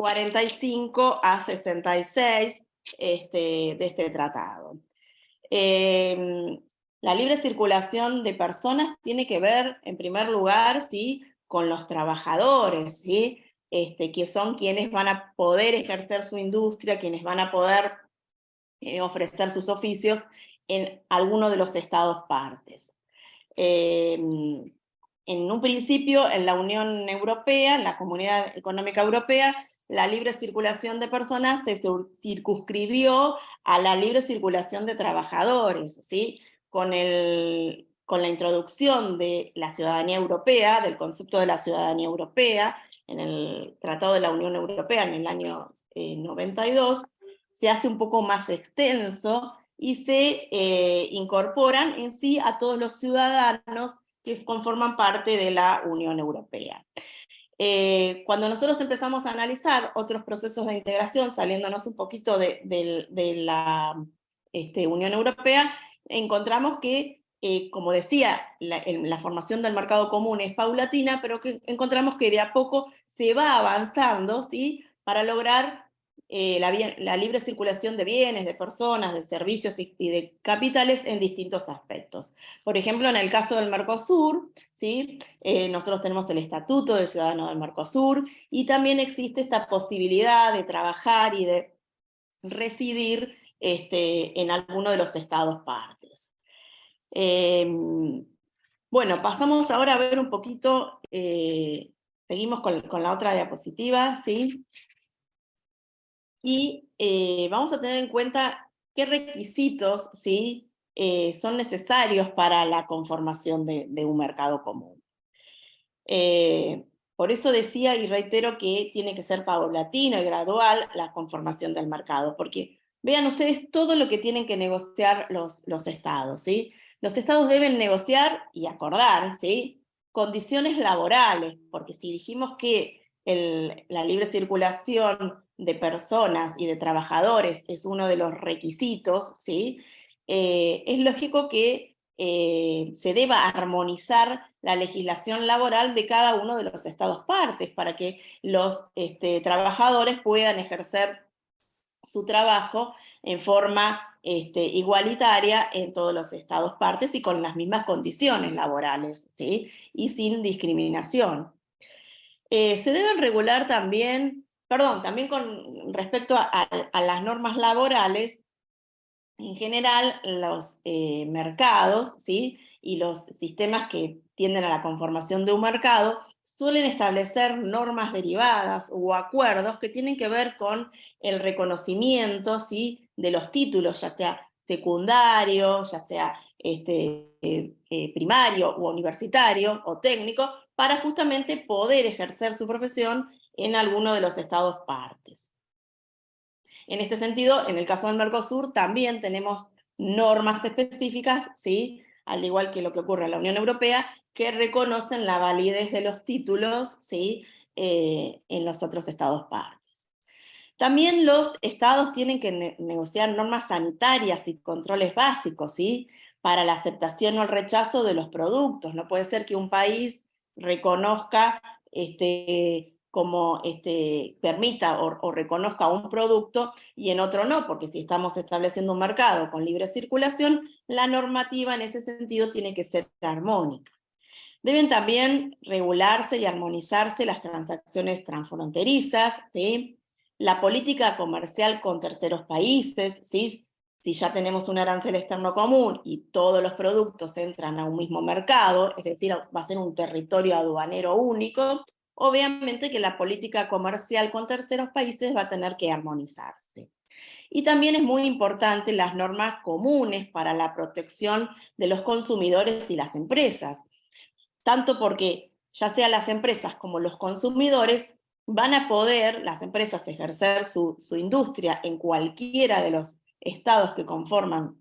45 a 66 de este tratado. La libre circulación de personas tiene que ver, en primer lugar, ¿sí?, con los trabajadores, ¿sí?, que son quienes van a poder ejercer su industria, quienes van a poder ofrecer sus oficios en alguno de los estados partes. En un principio, en la Unión Europea, en la Comunidad Económica Europea, la libre circulación de personas se circunscribió a la libre circulación de trabajadores, ¿sí? Con la introducción de la ciudadanía europea, del concepto de la ciudadanía europea, en el Tratado de la Unión Europea en el año 92, se hace un poco más extenso y se incorporan en sí a todos los ciudadanos que conforman parte de la Unión Europea. Cuando nosotros empezamos a analizar otros procesos de integración, saliéndonos un poquito de la Unión Europea, encontramos que, como decía, la formación del mercado común es paulatina, pero que encontramos que de a poco se va avanzando, ¿sí?, para lograr la libre circulación de bienes, de personas, de servicios y de capitales en distintos aspectos. Por ejemplo, en el caso del Mercosur, ¿sí?, nosotros tenemos el Estatuto de Ciudadano del Mercosur y también existe esta posibilidad de trabajar y de residir en alguno de los estados partes. Bueno, pasamos ahora a ver un poquito, seguimos con la otra diapositiva, ¿sí? Y vamos a tener en cuenta qué requisitos, ¿sí?, son necesarios para la conformación de un mercado común. Por eso decía y reitero que tiene que ser paulatina y gradual la conformación del mercado, porque vean ustedes todo lo que tienen que negociar los estados, ¿sí? Los estados deben negociar y acordar, ¿sí?, condiciones laborales, porque si dijimos que la libre circulación de personas y de trabajadores es uno de los requisitos, ¿sí?, es lógico que se deba armonizar la legislación laboral de cada uno de los estados partes para que los trabajadores puedan ejercer su trabajo en forma igualitaria en todos los estados partes y con las mismas condiciones laborales, ¿sí?, y sin discriminación. Se deben regular también, también con respecto a las normas laborales. En general, los mercados, ¿sí?, y los sistemas que tienden a la conformación de un mercado suelen establecer normas derivadas o acuerdos que tienen que ver con el reconocimiento, ¿sí?, de los títulos, ya sea secundario, ya sea primario o universitario o técnico, para justamente poder ejercer su profesión en alguno de los estados partes. En este sentido, en el caso del Mercosur, también tenemos normas específicas, ¿sí?, al igual que lo que ocurre en la Unión Europea, que reconocen la validez de los títulos, ¿sí?, en los otros estados partes. También los estados tienen que negociar normas sanitarias y controles básicos, ¿sí?, para la aceptación o el rechazo de los productos. No puede ser que un país reconozca como permita o reconozca un producto y en otro no, porque si estamos estableciendo un mercado con libre circulación, la normativa en ese sentido tiene que ser armónica. Deben también regularse y armonizarse las transacciones transfronterizas, ¿sí?, la política comercial con terceros países, ¿sí?, si ya tenemos un arancel externo común y todos los productos entran a un mismo mercado, es decir, va a ser un territorio aduanero único, obviamente que la política comercial con terceros países va a tener que armonizarse. Y también es muy importante las normas comunes para la protección de los consumidores y las empresas, tanto porque ya sea las empresas como los consumidores van a poder, las empresas, ejercer su industria en cualquiera de los estados que conforman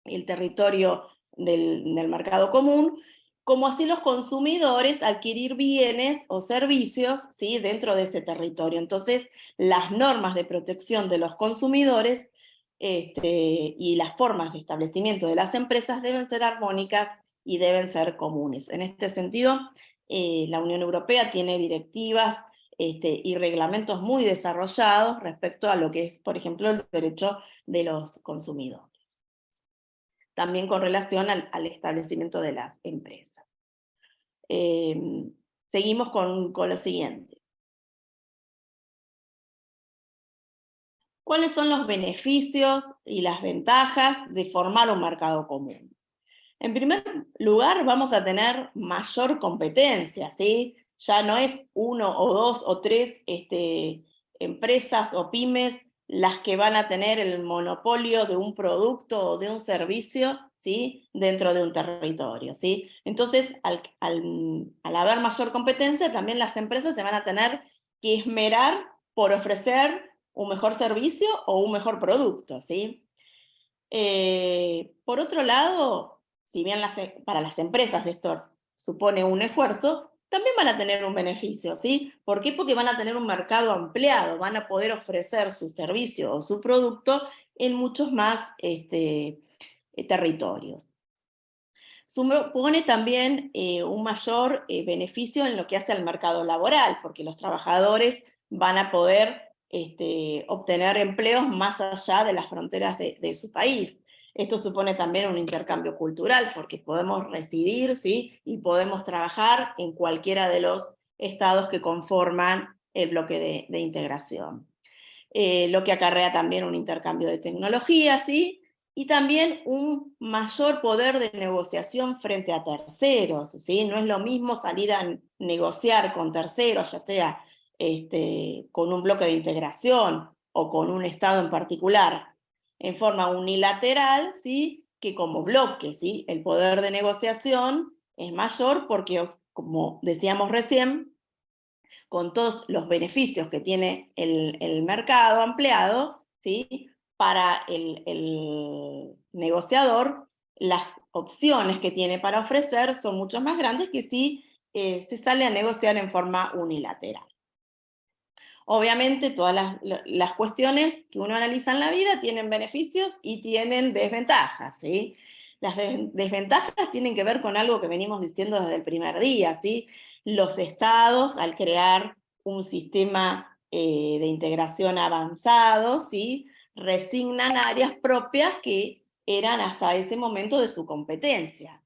el territorio del mercado común, como así los consumidores adquirir bienes o servicios, ¿sí?, dentro de ese territorio. Entonces, las normas de protección de los consumidores y las formas de establecimiento de las empresas deben ser armónicas y deben ser comunes. En este sentido, la Unión Europea tiene directivas y reglamentos muy desarrollados respecto a lo que es, por ejemplo, el derecho de los consumidores. También con relación al establecimiento de las empresas. Seguimos con lo siguiente. ¿Cuáles son los beneficios y las ventajas de formar un mercado común? En primer lugar, vamos a tener mayor competencia, ¿sí? Ya no es uno o dos o tres empresas o pymes las que van a tener el monopolio de un producto o de un servicio, ¿sí? Dentro de un territorio, ¿sí? Entonces, al haber mayor competencia, también las empresas se van a tener que esmerar por ofrecer un mejor servicio o un mejor producto, ¿sí? Por otro lado, si bien para las empresas esto supone un esfuerzo, también van a tener un beneficio, ¿sí? ¿Por qué? Porque van a tener un mercado ampliado, van a poder ofrecer su servicio o su producto en muchos más territorios. Supone también un mayor beneficio en lo que hace al mercado laboral, porque los trabajadores van a poder obtener empleos más allá de las fronteras de su país. Esto supone también un intercambio cultural, porque podemos residir, ¿sí? Y podemos trabajar en cualquiera de los estados que conforman el bloque de integración. Lo que acarrea también un intercambio de tecnología, ¿sí? Y también un mayor poder de negociación frente a terceros, ¿sí? No es lo mismo salir a negociar con terceros, ya sea con un bloque de integración o con un Estado en particular, en forma unilateral, ¿sí? Que como bloque, ¿sí? El poder de negociación es mayor porque, como decíamos recién, con todos los beneficios que tiene el mercado ampliado, ¿sí? Para el negociador, las opciones que tiene para ofrecer son mucho más grandes que si se sale a negociar en forma unilateral. Obviamente todas las cuestiones que uno analiza en la vida tienen beneficios y tienen desventajas, ¿sí? Las desventajas tienen que ver con algo que venimos diciendo desde el primer día, ¿sí? Los estados, al crear un sistema de integración avanzado, ¿sí? Resignan áreas propias que eran hasta ese momento de su competencia.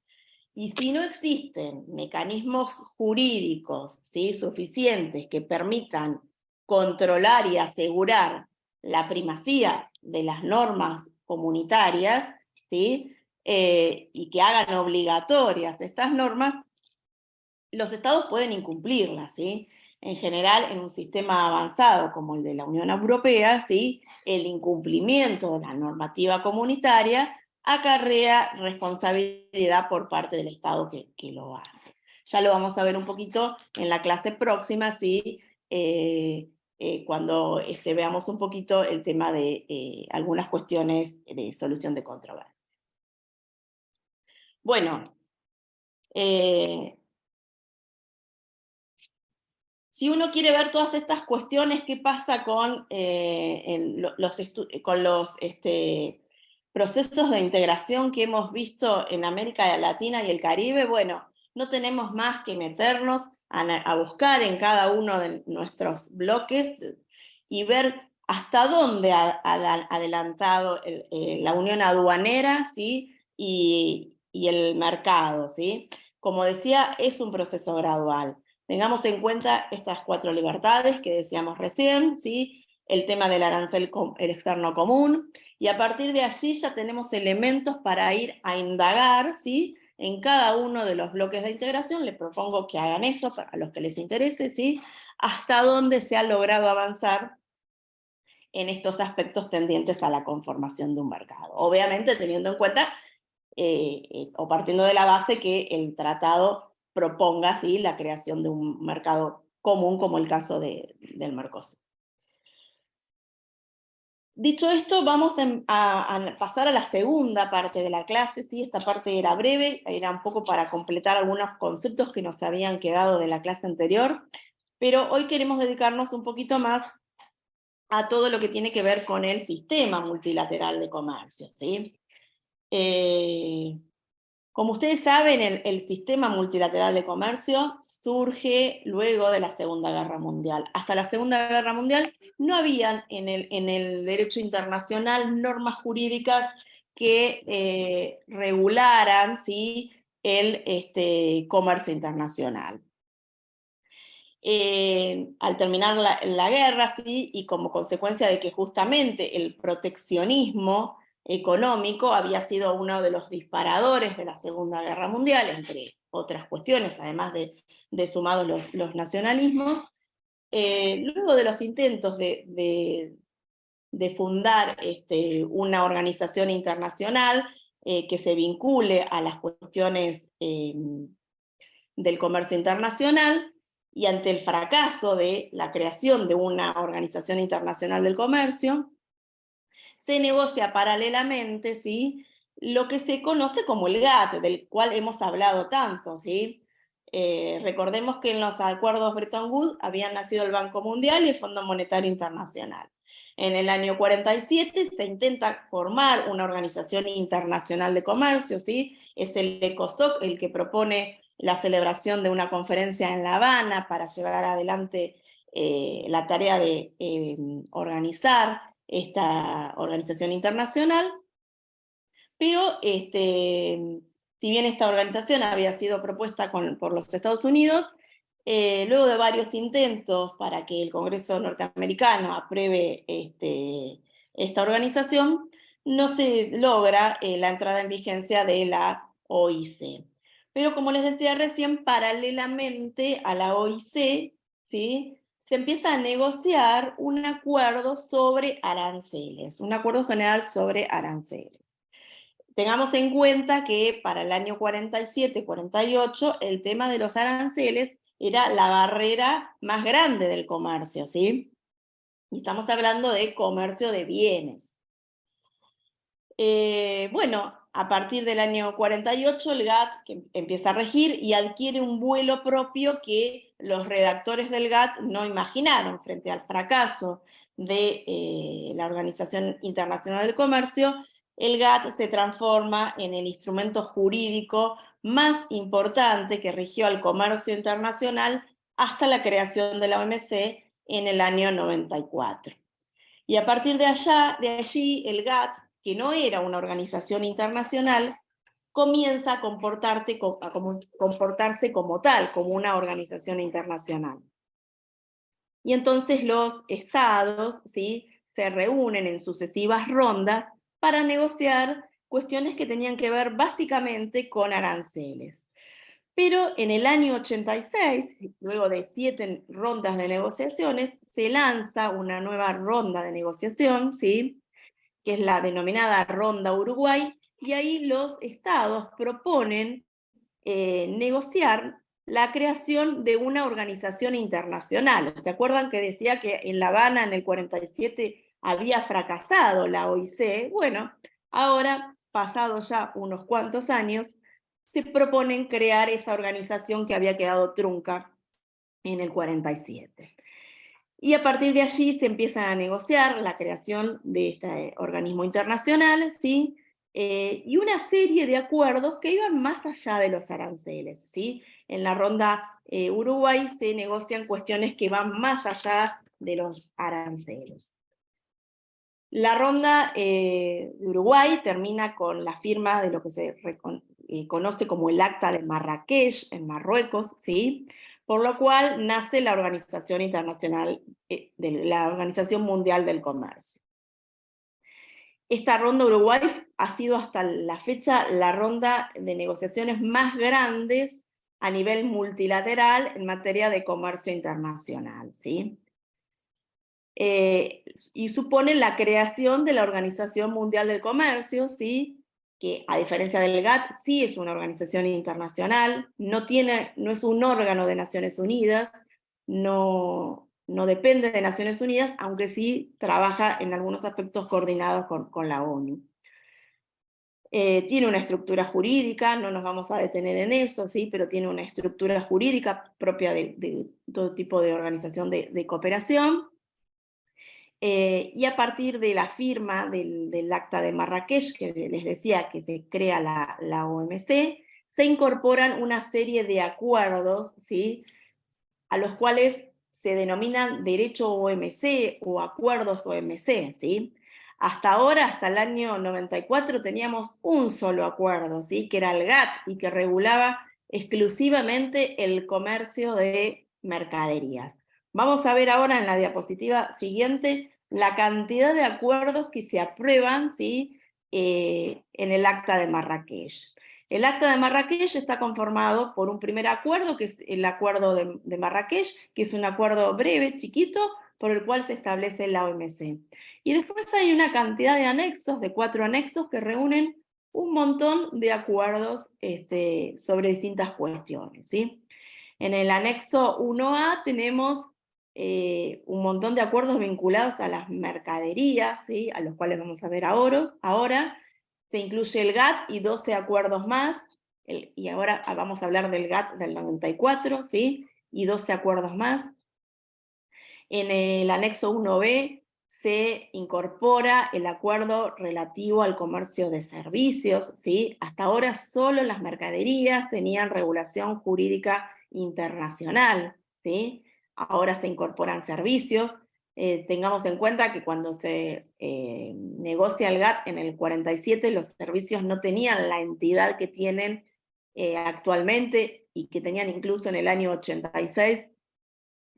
Y si no existen mecanismos jurídicos, ¿sí? Suficientes que permitan controlar y asegurar la primacía de las normas comunitarias, ¿sí? Y que hagan obligatorias estas normas, los estados pueden incumplirlas, ¿sí? En general, en un sistema avanzado como el de la Unión Europea, ¿sí? El incumplimiento de la normativa comunitaria acarrea responsabilidad por parte del Estado que lo hace. Ya lo vamos a ver un poquito en la clase próxima, ¿sí? Cuando veamos un poquito el tema de algunas cuestiones de solución de controversias. Bueno, si uno quiere ver todas estas cuestiones, ¿qué pasa con los procesos de integración que hemos visto en América Latina y el Caribe? Bueno, no tenemos más que meternos a buscar en cada uno de nuestros bloques y ver hasta dónde ha adelantado la unión aduanera, ¿sí? y el mercado, ¿sí? Como decía, es un proceso gradual. Tengamos en cuenta estas 4 libertades que decíamos recién, ¿sí? El tema del arancel el externo común, y a partir de allí ya tenemos elementos para ir a indagar, ¿sí? En cada uno de los bloques de integración. Les propongo que hagan eso para los que les interese, ¿sí? Hasta dónde se ha logrado avanzar en estos aspectos tendientes a la conformación de un mercado. Obviamente teniendo en cuenta o partiendo de la base que el tratado proponga, ¿sí? La creación de un mercado común como el caso del Mercosur. Dicho esto, vamos a pasar a la segunda parte de la clase, ¿sí? Esta parte era breve, era un poco para completar algunos conceptos que nos habían quedado de la clase anterior, pero hoy queremos dedicarnos un poquito más a todo lo que tiene que ver con el sistema multilateral de comercio, ¿sí? Como ustedes saben, el sistema multilateral de comercio surge luego de la Segunda Guerra Mundial. Hasta la Segunda Guerra Mundial no habían en el derecho internacional normas jurídicas que regularan, ¿sí?, el comercio internacional. Al terminar la guerra, ¿sí?, y como consecuencia de que justamente el proteccionismo económico había sido uno de los disparadores de la Segunda Guerra Mundial, entre otras cuestiones, además de sumados los nacionalismos, luego de los intentos de fundar una organización internacional que se vincule a las cuestiones del comercio internacional, y ante el fracaso de la creación de una organización internacional del comercio, se negocia paralelamente, ¿sí?, lo que se conoce como el GATT, del cual hemos hablado tanto, ¿sí? Recordemos que en los acuerdos Bretton Woods habían nacido el Banco Mundial y el Fondo Monetario Internacional. En el año 47 se intenta formar una organización internacional de comercio, ¿sí? Es el ECOSOC el que propone la celebración de una conferencia en La Habana para llevar adelante la tarea de organizar esta organización internacional, pero si bien esta organización había sido propuesta por los Estados Unidos, luego de varios intentos para que el Congreso norteamericano apruebe esta organización, no se logra la entrada en vigencia de la OIC. Pero como les decía recién, paralelamente a la OIC, ¿sí?, se empieza a negociar un acuerdo sobre aranceles, un acuerdo general sobre aranceles. Tengamos en cuenta que para el año 47-48 el tema de los aranceles era la barrera más grande del comercio, ¿sí? Y estamos hablando de comercio de bienes. Bueno, a partir del año 48 el GATT que empieza a regir y adquiere un vuelo propio que los redactores del GATT no imaginaron frente al fracaso de la Organización Internacional del Comercio. El GATT se transforma en el instrumento jurídico más importante que rigió al comercio internacional hasta la creación de la OMC en el año 94. Y a partir de allí, el GATT, que no era una organización internacional, comienza a comportarse como tal, como una organización internacional. Y entonces los estados, ¿sí?, se reúnen en sucesivas rondas para negociar cuestiones que tenían que ver básicamente con aranceles. Pero en el año 86, luego de 7 rondas de negociaciones, se lanza una nueva ronda de negociación, ¿sí?, que es la denominada Ronda Uruguay, y ahí los estados proponen negociar la creación de una organización internacional. ¿Se acuerdan que decía que en La Habana en el 47 había fracasado la OIC? Bueno, ahora, pasados ya unos cuantos años, se proponen crear esa organización que había quedado trunca en el 47. Y a partir de allí se empieza a negociar la creación de este organismo internacional, ¿sí? Y una serie de acuerdos que iban más allá de los aranceles, ¿sí? En la ronda Uruguay se negocian cuestiones que van más allá de los aranceles. La ronda de Uruguay termina con la firma de lo que se conoce como el Acta de Marrakech en Marruecos, ¿sí?, por lo cual nace la Organización Internacional, la Organización Mundial del Comercio. Esta ronda Uruguay ha sido hasta la fecha la ronda de negociaciones más grandes a nivel multilateral en materia de comercio internacional, ¿sí? Y supone la creación de la Organización Mundial del Comercio, ¿sí?, que a diferencia del GATT sí es una organización internacional, no es un órgano de Naciones Unidas, no depende de Naciones Unidas, aunque sí trabaja en algunos aspectos coordinados con la ONU. Tiene una estructura jurídica, no nos vamos a detener en eso, ¿sí?, pero tiene una estructura jurídica propia de todo tipo de organización de cooperación. Y a partir de la firma del Acta de Marrakech, que les decía que se crea la OMC, se incorporan una serie de acuerdos, ¿sí?, a los cuales se denominan derecho OMC o acuerdos OMC, ¿sí? Hasta ahora, hasta el año 94, teníamos un solo acuerdo, ¿sí?, que era el GATT, y que regulaba exclusivamente el comercio de mercaderías. Vamos a ver ahora en la diapositiva siguiente la cantidad de acuerdos que se aprueban, ¿sí?, en el Acta de Marrakech. El Acta de Marrakech está conformado por un primer acuerdo, que es el Acuerdo de Marrakech, que es un acuerdo breve, chiquito, por el cual se establece la OMC. Y después hay una cantidad de anexos, de 4 anexos, que reúnen un montón de acuerdos sobre distintas cuestiones, ¿sí? En el anexo 1A tenemos un montón de acuerdos vinculados a las mercaderías, ¿sí?, a los cuales vamos a ver ahora. Se incluye el GATT y 12 acuerdos más, y ahora vamos a hablar del GATT del 94, ¿sí?, y 12 acuerdos más. En el anexo 1B se incorpora el acuerdo relativo al comercio de servicios, ¿sí? Hasta ahora solo las mercaderías tenían regulación jurídica internacional, ¿sí? Ahora se incorporan servicios. Tengamos en cuenta que cuando se negocia el GATT en el 47, los servicios no tenían la entidad que tienen actualmente, y que tenían incluso en el año 86,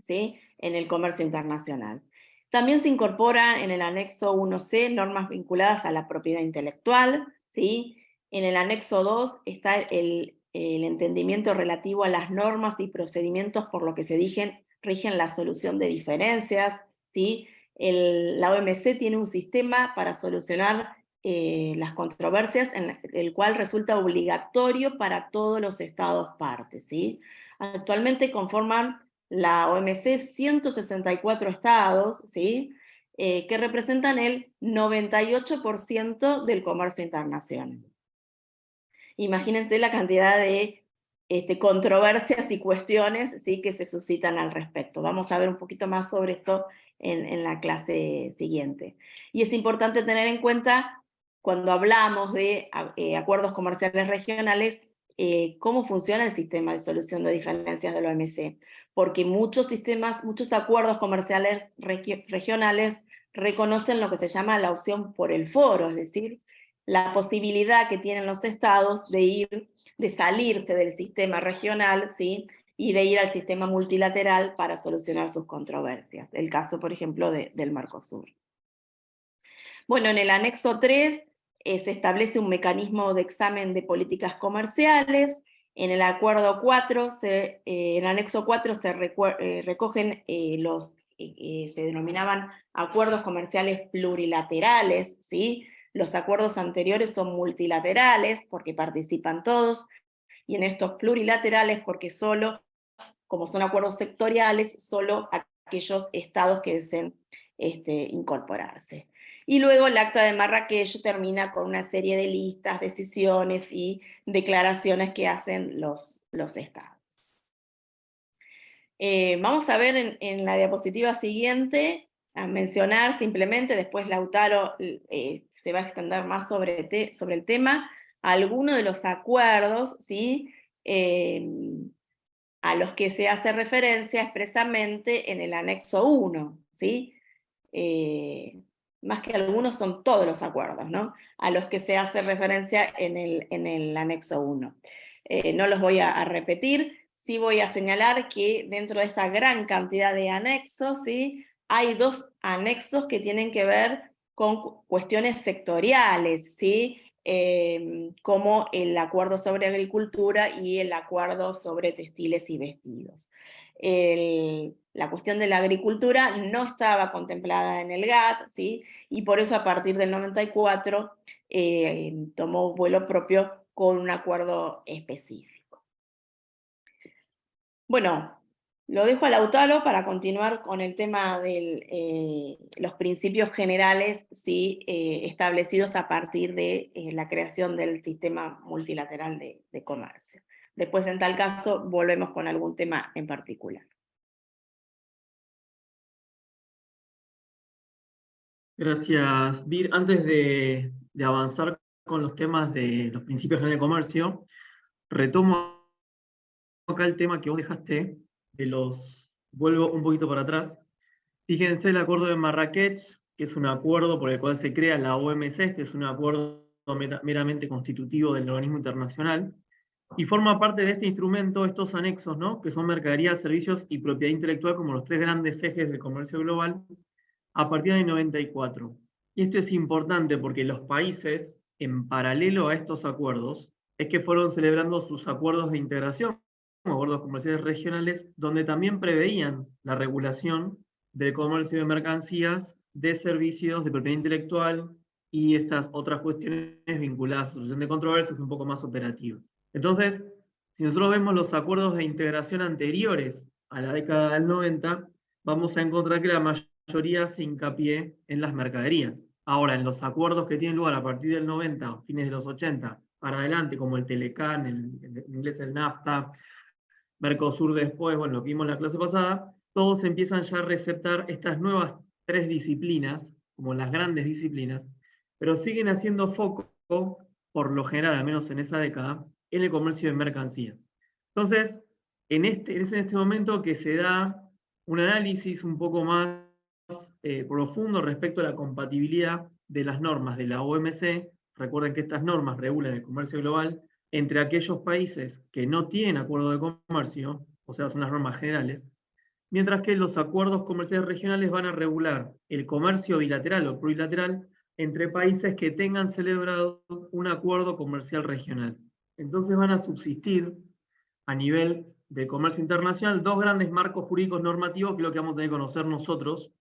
¿sí?, en el comercio internacional. También se incorporan en el anexo 1C normas vinculadas a la propiedad intelectual, ¿sí? En el anexo 2 está el entendimiento relativo a las normas y procedimientos por lo que se rigen la solución de diferencias, ¿sí? La OMC tiene un sistema para solucionar las controversias, en el cual resulta obligatorio para todos los estados partes, ¿sí? Actualmente conforman la OMC 164 estados, ¿sí?, que representan el 98% del comercio internacional. Imagínense la cantidad de controversias y cuestiones, ¿sí?, que se suscitan al respecto. Vamos a ver un poquito más sobre esto en la clase siguiente. Y es importante tener en cuenta, cuando hablamos de acuerdos comerciales regionales, cómo funciona el sistema de solución de diferencias de la OMC, porque muchos acuerdos comerciales regionales reconocen lo que se llama la opción por el foro, es decir, la posibilidad que tienen los estados de salirse del sistema regional, ¿sí?, y de ir al sistema multilateral para solucionar sus controversias. El caso, por ejemplo, del Mercosur. Bueno, en el anexo 3 se establece un mecanismo de examen de políticas comerciales. En el acuerdo 4, en el anexo 4 se recogen se denominaban acuerdos comerciales plurilaterales, ¿sí? Los acuerdos anteriores son multilaterales porque participan todos, y en estos plurilaterales porque como son acuerdos sectoriales, solo aquellos estados que deseen incorporarse. Y luego el Acta de Marrakech termina con una serie de listas, decisiones y declaraciones que hacen los estados. Vamos a ver en la diapositiva siguiente, a mencionar simplemente, después Lautaro se va a extender más sobre el tema, algunos de los acuerdos, ¿sí?, a los que se hace referencia expresamente en el anexo 1, ¿sí? Más que algunos, son todos los acuerdos, ¿no?, a los que se hace referencia en el anexo 1. No los voy a repetir, sí voy a señalar que dentro de esta gran cantidad de anexos, ¿sí?, hay 2 anexos que tienen que ver con cuestiones sectoriales, ¿sí?, como el acuerdo sobre agricultura y el acuerdo sobre textiles y vestidos. La cuestión de la agricultura no estaba contemplada en el GATT, ¿sí?, y por eso a partir del 94 tomó vuelo propio con un acuerdo específico. Bueno, lo dejo a Lautaro para continuar con el tema de los principios generales, ¿sí?, establecidos a partir de la creación del sistema multilateral de comercio. Después, en tal caso, volvemos con algún tema en particular. Gracias, Bir. Antes de avanzar con los temas de los principios generales de comercio, retomo acá el tema que vos dejaste, vuelvo un poquito para atrás. Fíjense el acuerdo de Marrakech, que es un acuerdo por el cual se crea la OMC, este es un acuerdo meramente constitutivo del organismo internacional, y forma parte de este instrumento estos anexos, ¿no? Que son mercaderías, servicios y propiedad intelectual como los tres grandes ejes del comercio global, a partir del 94. Y esto es importante porque los países, en paralelo a estos acuerdos, es que fueron celebrando sus acuerdos de integración, acuerdos comerciales regionales, donde también preveían la regulación del comercio de mercancías, de servicios, de propiedad intelectual y estas otras cuestiones vinculadas a solución de controversias un poco más operativas. Entonces, si nosotros vemos los acuerdos de integración anteriores a la década del 90, vamos a encontrar que la mayoría hace hincapié en las mercaderías. Ahora, en los acuerdos que tienen lugar a partir del 90, fines de los 80, para adelante, como el Telecan, en inglés el NAFTA, Mercosur después, bueno, lo que vimos en la clase pasada, todos empiezan ya a receptar estas nuevas tres disciplinas, como las grandes disciplinas, pero siguen haciendo foco, por lo general, al menos en esa década, en el comercio de mercancías. Entonces, es en este momento que se da un análisis un poco más profundo respecto a la compatibilidad de las normas de la OMC. Recuerden que estas normas regulan el comercio global entre aquellos países que no tienen acuerdo de comercio, o sea, son las normas generales, mientras que los acuerdos comerciales regionales van a regular el comercio bilateral o plurilateral entre países que tengan celebrado un acuerdo comercial regional. Entonces van a subsistir a nivel de comercio internacional dos grandes marcos jurídicos normativos que es lo que vamos a tener que conocer nosotros,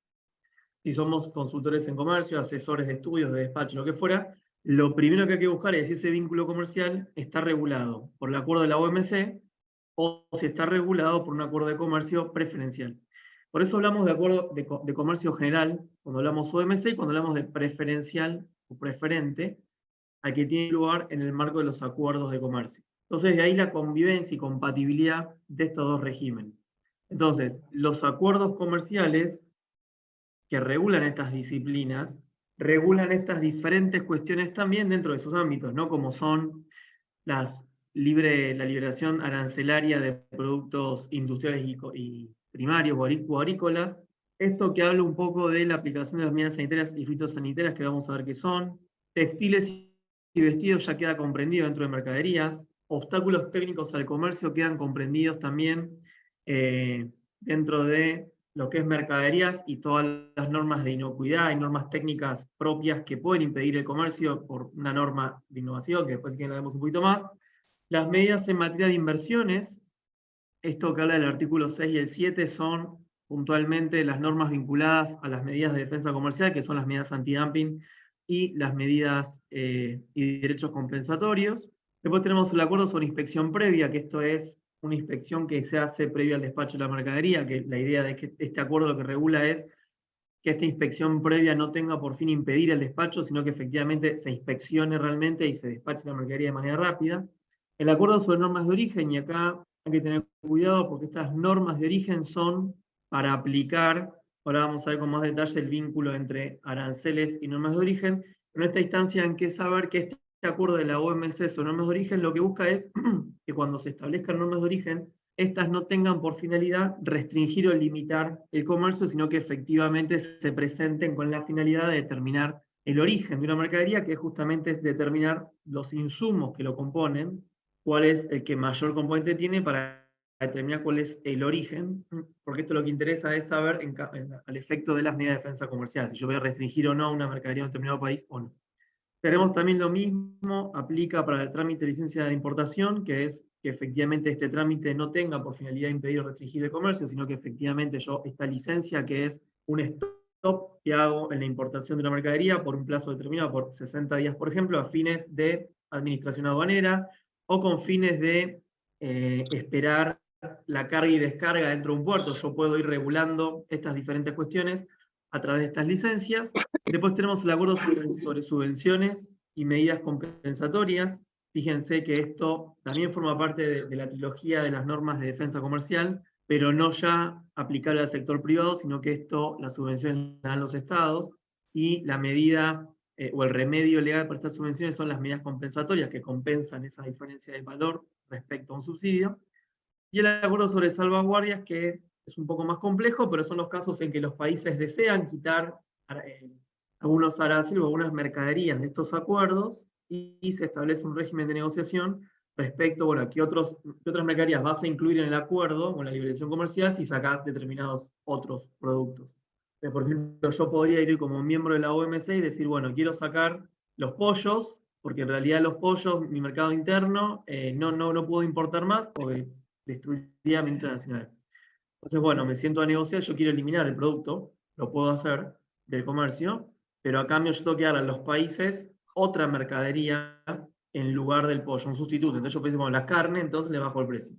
si somos consultores en comercio, asesores de estudios, de despacho, lo que fuera. Lo primero que hay que buscar es si ese vínculo comercial está regulado por el acuerdo de la OMC o si está regulado por un acuerdo de comercio preferencial. Por eso hablamos de acuerdo de comercio general cuando hablamos OMC y cuando hablamos de preferencial o preferente, al que tiene lugar en el marco de los acuerdos de comercio. Entonces, de ahí la convivencia y compatibilidad de estos dos regímenes. Entonces, los acuerdos comerciales que regulan estas disciplinas, regulan estas diferentes cuestiones también dentro de sus ámbitos, ¿no? Como son la liberación arancelaria de productos industriales y primarios o agrícolas. Esto que habla un poco de la aplicación de las medidas sanitarias y fitosanitarias, que vamos a ver qué son. Textiles y vestidos ya queda comprendido dentro de mercaderías. Obstáculos técnicos al comercio quedan comprendidos también dentro de lo que es mercaderías y todas las normas de inocuidad y normas técnicas propias que pueden impedir el comercio por una norma de innovación, que después si quieren la vemos un poquito más. Las medidas en materia de inversiones, esto que habla del artículo 6 y el 7 son puntualmente las normas vinculadas a las medidas de defensa comercial, que son las medidas antidumping y las medidas y derechos compensatorios. Después tenemos el acuerdo sobre inspección previa, que esto es una inspección que se hace previa al despacho de la mercadería, que la idea de que este acuerdo lo que regula es que esta inspección previa no tenga por fin impedir el despacho, sino que efectivamente se inspeccione realmente y se despache la mercadería de manera rápida. El acuerdo sobre normas de origen, y acá hay que tener cuidado porque estas normas de origen son para aplicar, ahora vamos a ver con más detalle el vínculo entre aranceles y normas de origen, pero en esta instancia hay que saber que este acuerdo de la OMC sobre normas de origen lo que busca es que cuando se establezcan normas de origen, estas no tengan por finalidad restringir o limitar el comercio, sino que efectivamente se presenten con la finalidad de determinar el origen de una mercadería, que justamente es determinar los insumos que lo componen, cuál es el que mayor componente tiene para determinar cuál es el origen, porque esto lo que interesa es saber al efecto de las medidas de defensa comercial, si yo voy a restringir o no una mercadería en un determinado país o no. Tenemos también lo mismo, aplica para el trámite de licencia de importación, que es que efectivamente este trámite no tenga por finalidad impedir o restringir el comercio, sino que efectivamente yo esta licencia, que es un stop que hago en la importación de una mercadería por un plazo determinado, por 60 días, por ejemplo, a fines de administración aduanera, o con fines de esperar la carga y descarga dentro de un puerto. Yo puedo ir regulando estas diferentes cuestiones a través de estas licencias. Después tenemos el acuerdo sobre subvenciones y medidas compensatorias. Fíjense que esto también forma parte de la trilogía de las normas de defensa comercial, pero no ya aplicable al sector privado, sino que esto, las subvenciones las dan los estados. y la medida o el remedio legal para estas subvenciones son las medidas compensatorias que compensan esa diferencia de valor respecto a un subsidio, y el acuerdo sobre salvaguardias, que es un poco más complejo, pero son los casos en que los países desean quitar algunos aranceles o algunas mercaderías de estos acuerdos, y se establece un régimen de negociación respecto, bueno, a qué otras mercaderías vas a incluir en el acuerdo con la liberación comercial si sacás determinados otros productos. Por ejemplo, yo podría ir como miembro de la OMC y decir, bueno, quiero sacar los pollos, porque en realidad los pollos, mi mercado interno, no puedo importar más porque destruiría mi industria nacional. Entonces, bueno, me siento a negociar, yo quiero eliminar el producto, lo puedo hacer, del comercio, pero a cambio yo tengo que dar a los países otra mercadería en lugar del pollo, un sustituto. Entonces yo pensé, bueno, la carne, entonces le bajo el precio.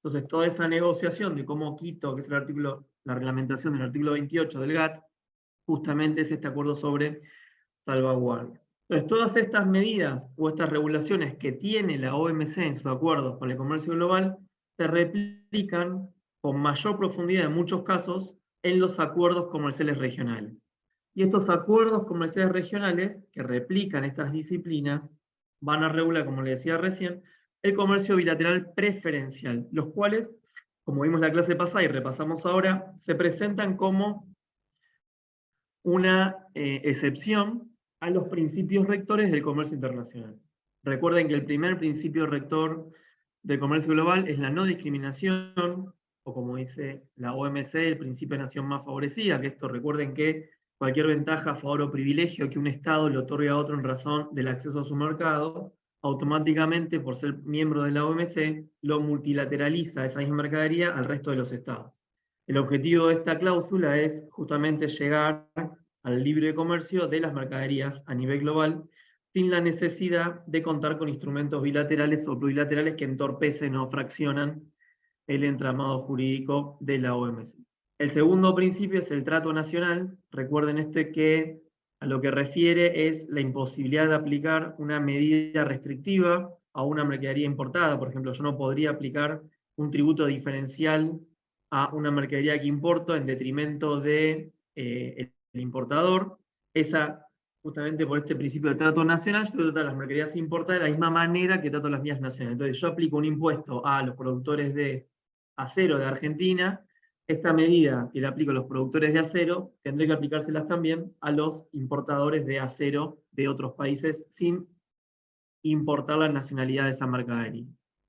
Entonces, toda esa negociación de cómo quito, que es la reglamentación del artículo 28 del GATT, justamente es este acuerdo sobre salvaguardia. Entonces, todas estas medidas o estas regulaciones que tiene la OMC en sus acuerdos con el comercio global se replican con mayor profundidad en muchos casos en los acuerdos comerciales regionales. Y estos acuerdos comerciales regionales que replican estas disciplinas van a regular, como le decía recién, el comercio bilateral preferencial, los cuales, como vimos la clase pasada y repasamos ahora, se presentan como una excepción a los principios rectores del comercio internacional. Recuerden que el primer principio rector del comercio global es la no discriminación, o como dice la OMC, el principio de nación más favorecida, que esto recuerden que cualquier ventaja, favor o privilegio que un Estado le otorgue a otro en razón del acceso a su mercado, automáticamente, por ser miembro de la OMC, lo multilateraliza esa misma mercadería al resto de los Estados. El objetivo de esta cláusula es justamente llegar al libre comercio de las mercaderías a nivel global, sin la necesidad de contar con instrumentos bilaterales o plurilaterales que entorpecen o fraccionan el entramado jurídico de la OMC. El segundo principio es el trato nacional. Recuerden que a lo que refiere es la imposibilidad de aplicar una medida restrictiva a una mercadería importada. Por ejemplo, yo no podría aplicar un tributo diferencial a una mercadería que importo en detrimento de el importador. Justamente por este principio de trato nacional, yo trato las mercaderías importadas de la misma manera que trato las mías nacionales. Entonces yo aplico un impuesto a los productores de acero de Argentina. Esta medida que le aplico a los productores de acero, tendré que aplicárselas también a los importadores de acero de otros países sin importar la nacionalidad de esa mercadería.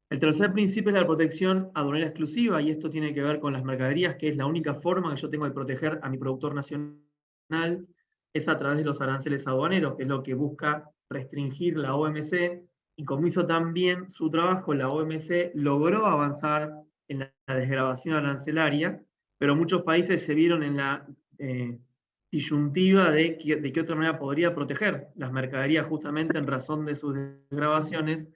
El tercer principio es la protección aduanera exclusiva, y esto tiene que ver con las mercaderías, que es la única forma que yo tengo de proteger a mi productor nacional, es a través de los aranceles aduaneros, que es lo que busca restringir la OMC, y como hizo también su trabajo, la OMC logró avanzar en la desgravación arancelaria, pero muchos países se vieron en la disyuntiva de qué otra manera podría proteger las mercaderías justamente en razón de sus desgravaciones,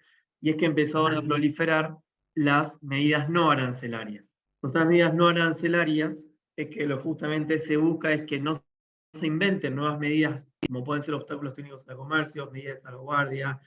y es que empezaron a proliferar las medidas no arancelarias. Estas medidas no arancelarias es que lo justamente se busca es que no se inventen nuevas medidas, como pueden ser obstáculos técnicos al comercio, medidas de salvaguardia,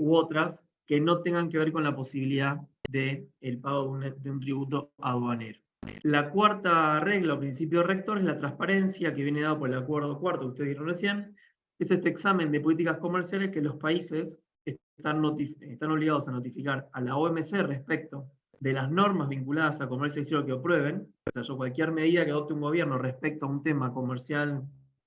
u otras, que no tengan que ver con la posibilidad del pago de un tributo aduanero. La cuarta regla o principio rector es la transparencia, que viene dado por el acuerdo cuarto que ustedes vieron recién. Es este examen de políticas comerciales que los países están obligados a notificar a la OMC respecto de las normas vinculadas a comercio exterior que aprueben. O sea, cualquier medida que adopte un gobierno respecto a un tema comercial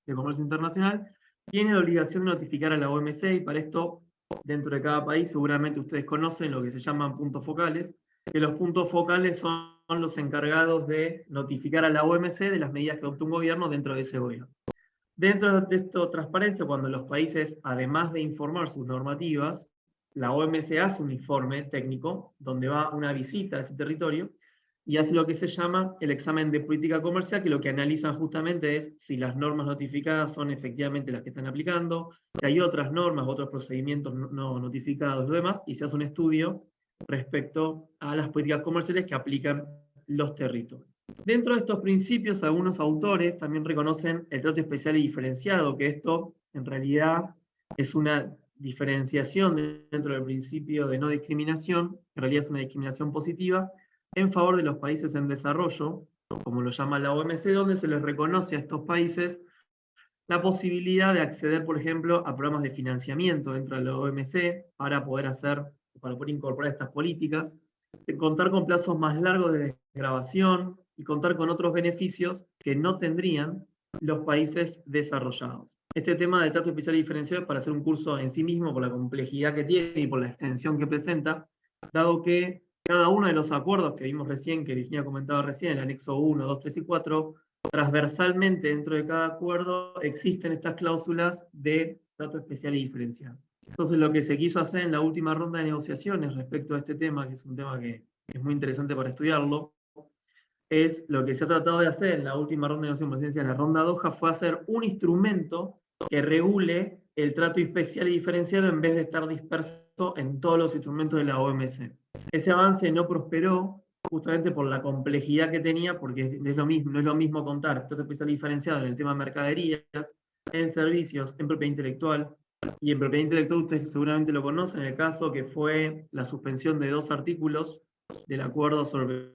de comercio internacional, tiene la obligación de notificar a la OMC, y para esto, dentro de cada país, seguramente ustedes conocen lo que se llaman puntos focales, que los puntos focales son los encargados de notificar a la OMC de las medidas que adopta un gobierno dentro de ese gobierno. Dentro de esta transparencia, cuando los países, además de informar sus normativas, la OMC hace un informe técnico donde va una visita a ese territorio y hace lo que se llama el examen de política comercial, que lo que analiza justamente es si las normas notificadas son efectivamente las que están aplicando, si hay otras normas, otros procedimientos no notificados, lo demás, y se hace un estudio respecto a las políticas comerciales que aplican los territorios. Dentro de estos principios, algunos autores también reconocen el trato especial y diferenciado, que esto en realidad es una diferenciación dentro del principio de no discriminación, en realidad es una discriminación positiva, en favor de los países en desarrollo, como lo llama la OMC, donde se les reconoce a estos países la posibilidad de acceder, por ejemplo, a programas de financiamiento dentro de la OMC para poder incorporar estas políticas, de contar con plazos más largos de desgravación y contar con otros beneficios que no tendrían los países desarrollados. Este tema del trato especial y diferenciado es para hacer un curso en sí mismo por la complejidad que tiene y por la extensión que presenta, dado que cada uno de los acuerdos que vimos recién, que Virginia comentaba recién, el anexo 1, 2, 3 y 4, transversalmente dentro de cada acuerdo existen estas cláusulas de trato especial y diferenciado. Entonces lo que se quiso hacer en la última ronda de negociaciones respecto a este tema, que es un tema que es muy interesante para estudiarlo, es lo que se ha tratado de hacer en la última ronda de negociaciones, en la ronda Doha, fue hacer un instrumento que regule el trato especial y diferenciado en vez de estar disperso en todos los instrumentos de la OMC. Ese avance no prosperó justamente por la complejidad que tenía, porque no es lo mismo contar trato especial y diferenciado en el tema de mercaderías, en servicios, en propiedad intelectual. Y en propiedad intelectual ustedes seguramente lo conocen, el caso que fue la suspensión de 2 artículos del acuerdo sobre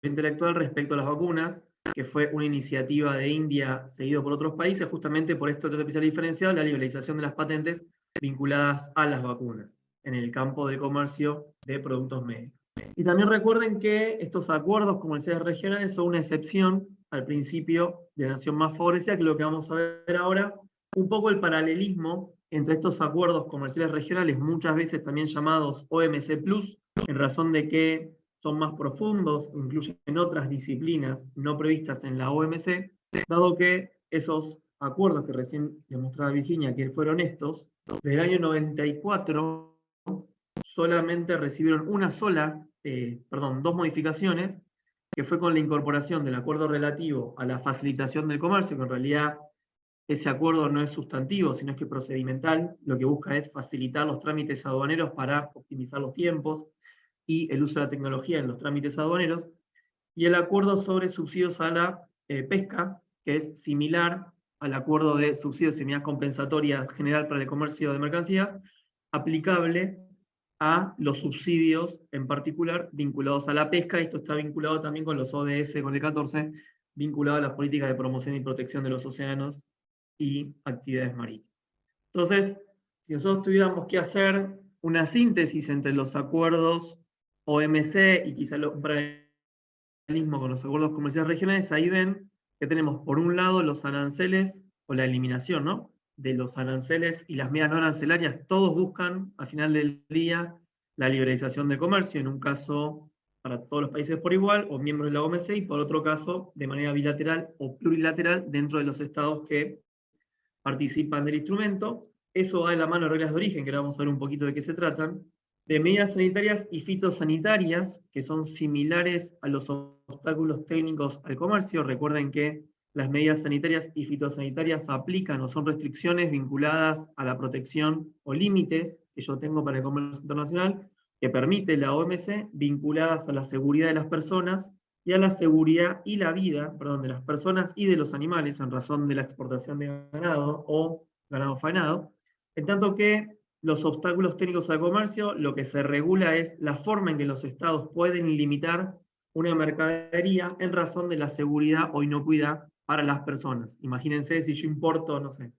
intelectual respecto a las vacunas, que fue una iniciativa de India seguido por otros países, justamente por esto de especial diferenciado, la liberalización de las patentes vinculadas a las vacunas, en el campo de comercio de productos médicos. Y también recuerden que estos acuerdos comerciales regionales son una excepción al principio de nación más favorecida, que es lo que vamos a ver ahora, un poco el paralelismo entre estos acuerdos comerciales regionales, muchas veces también llamados OMC+, en razón de que son más profundos, incluyen otras disciplinas no previstas en la OMC, dado que esos acuerdos que recién les mostraba Virginia, que fueron estos, desde el año 94 solamente recibieron dos modificaciones, que fue con la incorporación del acuerdo relativo a la facilitación del comercio, que en realidad ese acuerdo no es sustantivo, sino que es procedimental, lo que busca es facilitar los trámites aduaneros para optimizar los tiempos y el uso de la tecnología en los trámites aduaneros, y el acuerdo sobre subsidios a la pesca, que es similar al acuerdo de subsidios y unidades compensatorias general para el comercio de mercancías, aplicable a los subsidios en particular vinculados a la pesca. Esto está vinculado también con los ODS, con el 14, vinculado a las políticas de promoción y protección de los océanos y actividades marítimas. Entonces, si nosotros tuviéramos que hacer una síntesis entre los acuerdos OMC y quizá un paralelismo con los acuerdos comerciales regionales, ahí ven que tenemos por un lado los aranceles, o la eliminación, ¿no?, de los aranceles y las medidas no arancelarias. Todos buscan, al final del día, la liberalización de comercio, en un caso para todos los países por igual, o miembros de la OMC, y por otro caso, de manera bilateral o plurilateral, dentro de los estados que participan del instrumento. Eso va de la mano de reglas de origen, que ahora vamos a ver un poquito de qué se tratan, de medidas sanitarias y fitosanitarias, que son similares a los obstáculos técnicos al comercio. Recuerden que las medidas sanitarias y fitosanitarias aplican o son restricciones vinculadas a la protección o límites que yo tengo para el comercio internacional, que permite la OMC, vinculadas a la seguridad de las personas y a la seguridad y la vida, de las personas y de los animales, en razón de la exportación de ganado o ganado faenado, en tanto que los obstáculos técnicos al comercio, lo que se regula es la forma en que los estados pueden limitar una mercadería en razón de la seguridad o inocuidad para las personas. Imagínense si yo importo, no sé,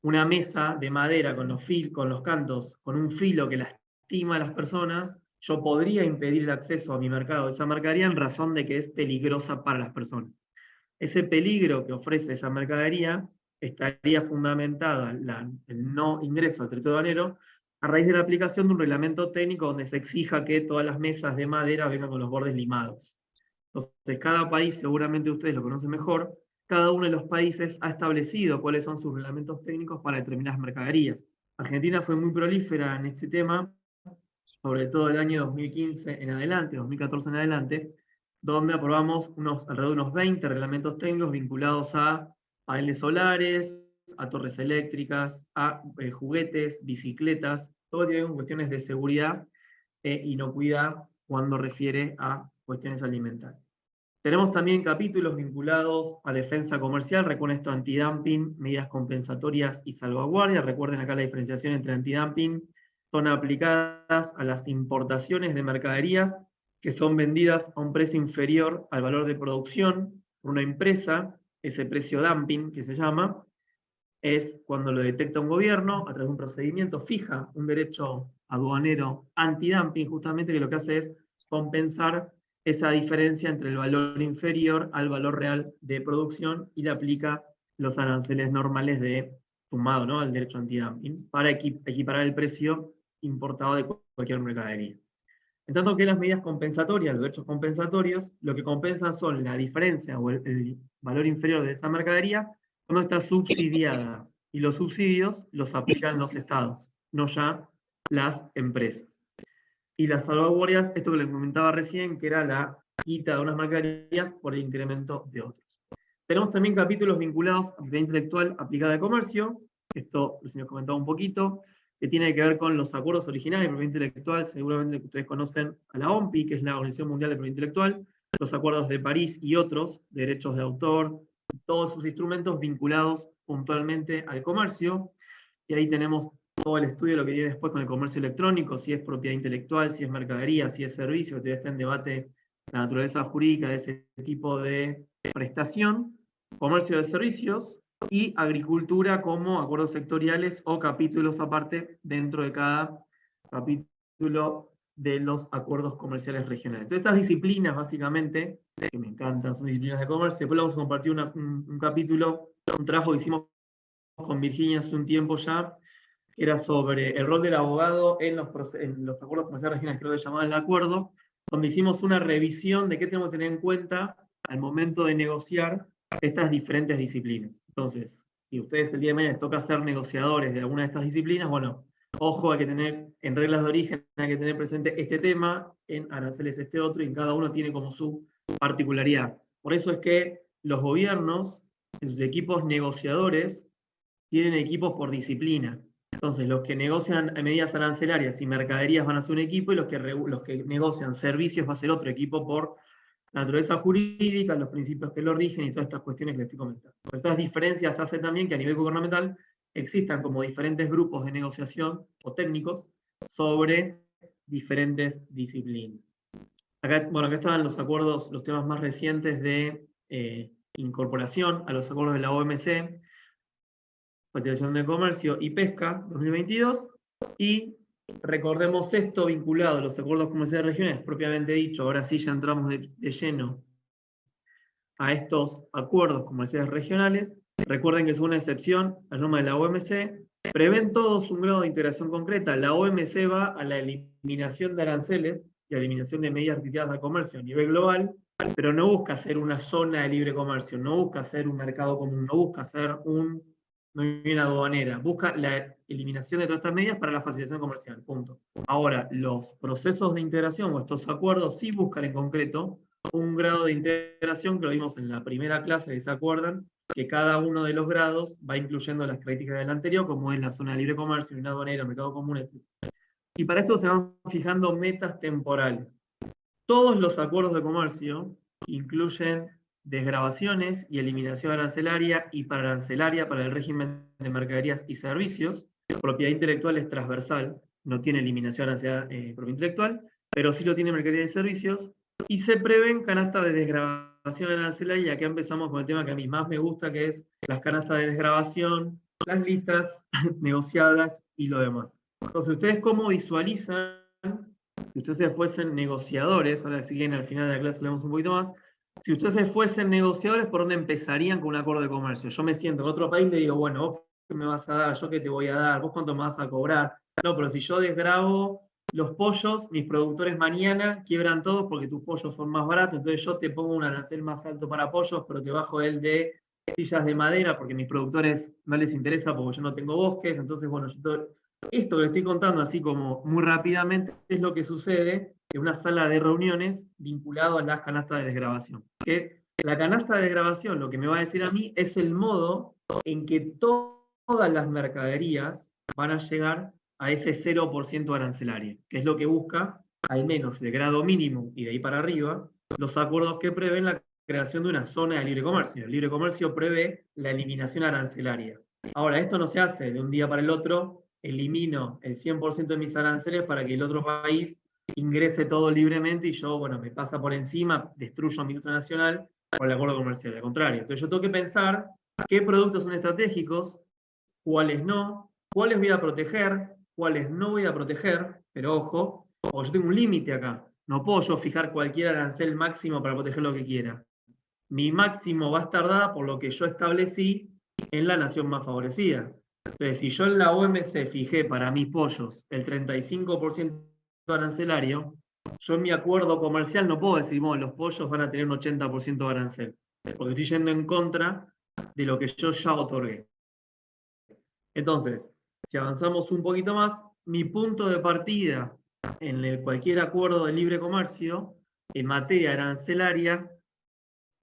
una mesa de madera con los cantos, con un filo que lastima a las personas, yo podría impedir el acceso a mi mercado de esa mercadería en razón de que es peligrosa para las personas. Ese peligro que ofrece esa mercadería estaría fundamentada el no ingreso al territorio aduanero a raíz de la aplicación de un reglamento técnico donde se exija que todas las mesas de madera vengan con los bordes limados. Entonces, cada país, seguramente ustedes lo conocen mejor, cada uno de los países ha establecido cuáles son sus reglamentos técnicos para determinadas mercaderías. Argentina fue muy prolífera en este tema, sobre todo el año 2015 en adelante, 2014 en adelante, donde aprobamos alrededor de unos 20 reglamentos técnicos vinculados a paneles solares, a torres eléctricas, a juguetes, bicicletas, todo tiene cuestiones de seguridad e inocuidad cuando refiere a cuestiones alimentarias. Tenemos también capítulos vinculados a defensa comercial, recuerden esto, antidumping, medidas compensatorias y salvaguardia. Recuerden acá la diferenciación entre antidumping, son aplicadas a las importaciones de mercaderías que son vendidas a un precio inferior al valor de producción por una empresa, ese precio dumping que se llama, es cuando lo detecta un gobierno, a través de un procedimiento, fija un derecho aduanero antidumping, justamente, que lo que hace es compensar esa diferencia entre el valor inferior al valor real de producción y le aplica los aranceles normales de sumado, ¿no?, al derecho antidumping, para equiparar el precio importado de cualquier mercadería. En tanto que las medidas compensatorias, los derechos compensatorios, lo que compensan son la diferencia o el valor inferior de esa mercadería cuando está subsidiada. Y los subsidios los aplican los estados, no ya las empresas. Y las salvaguardias, esto que les comentaba recién, que era la quita de unas mercaderías por el incremento de otros. Tenemos también capítulos vinculados a propiedad intelectual aplicada al comercio, esto les he comentado un poquito, que tiene que ver con los acuerdos originales de propiedad intelectual, seguramente que ustedes conocen a la OMPI, que es la Organización Mundial de Propiedad Intelectual, los acuerdos de París y otros, derechos de autor, todos esos instrumentos vinculados puntualmente al comercio, y ahí tenemos todo el estudio de lo que viene después con el comercio electrónico, si es propiedad intelectual, si es mercadería, si es servicio, que todavía está en debate la naturaleza jurídica de ese tipo de prestación, comercio de servicios y agricultura como acuerdos sectoriales o capítulos aparte dentro de cada capítulo de los acuerdos comerciales regionales. Entonces estas disciplinas básicamente, que me encantan, son disciplinas de comercio, después vamos a compartir un capítulo, un trabajo que hicimos con Virginia hace un tiempo ya, que era sobre el rol del abogado en los acuerdos comerciales regionales, creo que llamaban el acuerdo, donde hicimos una revisión de qué tenemos que tener en cuenta al momento de negociar estas diferentes disciplinas. Entonces, si ustedes el día de mañana les toca ser negociadores de alguna de estas disciplinas, bueno, ojo, hay que tener, en reglas de origen, hay que tener presente este tema, en aranceles este otro, y cada uno tiene como su particularidad. Por eso es que los gobiernos, en sus equipos negociadores, tienen equipos por disciplina. Entonces, los que negocian medidas arancelarias y mercaderías van a ser un equipo, y los que negocian servicios va a ser otro equipo por naturaleza jurídica, los principios que lo rigen y todas estas cuestiones que les estoy comentando. Estas diferencias hacen también que a nivel gubernamental existan como diferentes grupos de negociación o técnicos sobre diferentes disciplinas. Acá, bueno, acá estaban los acuerdos, los temas más recientes de incorporación a los acuerdos de la OMC, Facilitación de Comercio y Pesca 2022, y recordemos esto vinculado a los acuerdos comerciales regionales, propiamente dicho, ahora sí ya entramos de lleno a estos acuerdos comerciales regionales. Recuerden que es una excepción a la norma de la OMC, prevén todos un grado de integración concreta. La OMC va a la eliminación de aranceles y a la eliminación de medidas restrictivas al comercio a nivel global, pero no busca hacer una zona de libre comercio, no busca hacer un mercado común, no busca hacer una aduanera, busca la eliminación de todas estas medidas para la facilitación comercial, punto. Ahora, los procesos de integración o estos acuerdos sí buscan en concreto un grado de integración, que lo vimos en la primera clase, si se acuerdan, que cada uno de los grados va incluyendo las características del anterior, como es la zona de libre comercio, una aduanera, mercado común, etc. Y para esto se van fijando metas temporales. Todos los acuerdos de comercio incluyen desgravaciones y eliminación arancelaria y pararancelaria para el régimen de mercaderías y servicios. Propiedad intelectual es transversal, no tiene eliminación arancelaria propiedad intelectual, pero sí lo tiene mercaderías y servicios. Y se prevén canastas de desgravación arancelaria, y aquí empezamos con el tema que a mí más me gusta, que es las canastas de desgravación, las listas negociadas y lo demás. Entonces, ¿ustedes cómo visualizan, si ustedes fuesen negociadores, ahora si quieren al final de la clase leemos un poquito más, si ustedes fuesen negociadores, ¿por dónde empezarían con un acuerdo de comercio? Yo me siento en otro país y le digo, bueno, ¿vos qué me vas a dar? ¿Yo qué te voy a dar? ¿Vos cuánto me vas a cobrar? No, pero si yo desgravo los pollos, mis productores mañana quiebran todos porque tus pollos son más baratos, entonces yo te pongo un arancel más alto para pollos, pero te bajo el de sillas de madera porque a mis productores no les interesa porque yo no tengo bosques. Entonces, bueno, esto que le estoy contando así como muy rápidamente es lo que sucede en una sala de reuniones vinculado a las canastas de desgravación. Que la canasta de desgravación, lo que me va a decir a mí, es el modo en que todas las mercaderías van a llegar a ese 0% arancelario, que es lo que busca, al menos el grado mínimo y de ahí para arriba, los acuerdos que prevén la creación de una zona de libre comercio. El libre comercio prevé la eliminación arancelaria. Ahora, esto no se hace de un día para el otro, elimino el 100% de mis aranceles para que el otro país ingrese todo libremente y yo, bueno, me pasa por encima, destruyo mi industria nacional por el acuerdo comercial. Al contrario, entonces yo tengo que pensar qué productos son estratégicos, cuáles no, cuáles voy a proteger, cuáles no voy a proteger, pero ojo, yo tengo un límite acá. No puedo yo fijar cualquier arancel máximo para proteger lo que quiera. Mi máximo va a estar dada por lo que yo establecí en la nación más favorecida. Entonces, si yo en la OMC fijé para mis pollos el 35% arancelario, yo en mi acuerdo comercial no puedo decir, bueno, los pollos van a tener un 80% de arancel, porque estoy yendo en contra de lo que yo ya otorgué. Entonces, si avanzamos un poquito más, mi punto de partida en cualquier acuerdo de libre comercio, en materia arancelaria,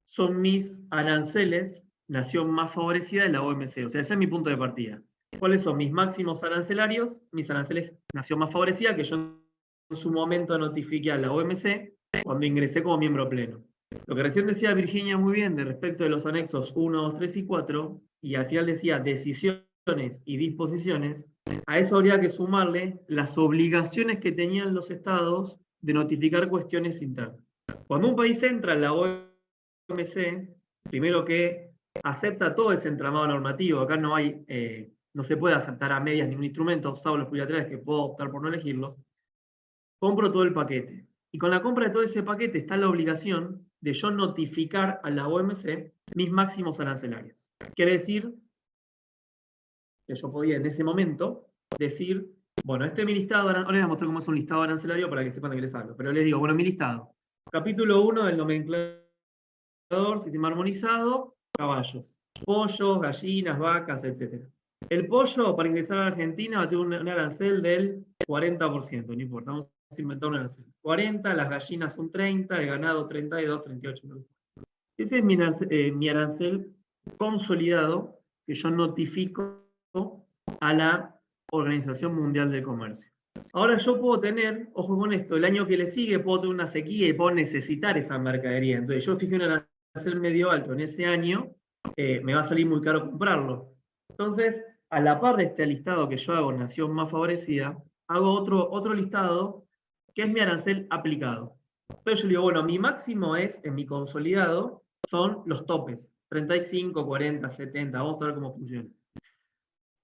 son mis aranceles, nación más favorecida de la OMC. O sea, ese es mi punto de partida. ¿Cuáles son mis máximos arancelarios? Mis aranceles, nación más favorecida, que yo en su momento notifiqué a la OMC cuando ingresé como miembro pleno. Lo que recién decía Virginia muy bien de respecto de los anexos 1, 2, 3 y 4, y al final decía decisiones y disposiciones, a eso habría que sumarle las obligaciones que tenían los estados de notificar cuestiones internas. Cuando un país entra en la OMC, primero que acepta todo ese entramado normativo, acá no hay, no se puede aceptar a medias ningún instrumento, salvo los bilaterales que puedo optar por no elegirlos, compro todo el paquete. Y con la compra de todo ese paquete está la obligación de yo notificar a la OMC mis máximos arancelarios. Quiere decir que yo podía en ese momento decir, bueno, este es mi listado, ahora les voy a mostrar cómo es un listado arancelario para que sepan de qué les hablo, pero les digo, bueno, mi listado. Capítulo 1 del nomenclador, sistema armonizado, caballos. Pollos, gallinas, vacas, etc. El pollo, para ingresar a la Argentina, va a tener un arancel del 40%, no importa, vamos a inventar un arancel. 40, las gallinas son 30, el ganado 32, 38. Ese es mi arancel consolidado que yo notifico a la Organización Mundial del Comercio. Ahora yo puedo tener, ojo con esto, el año que le sigue puedo tener una sequía y puedo necesitar esa mercadería. Entonces yo fijé un arancel medio alto en ese año, me va a salir muy caro comprarlo. Entonces, a la par de este listado que yo hago, nación más favorecida, hago otro listado que es mi arancel aplicado. Entonces yo digo, bueno, mi máximo es, en mi consolidado, son los topes, 35, 40, 70, vamos a ver cómo funciona.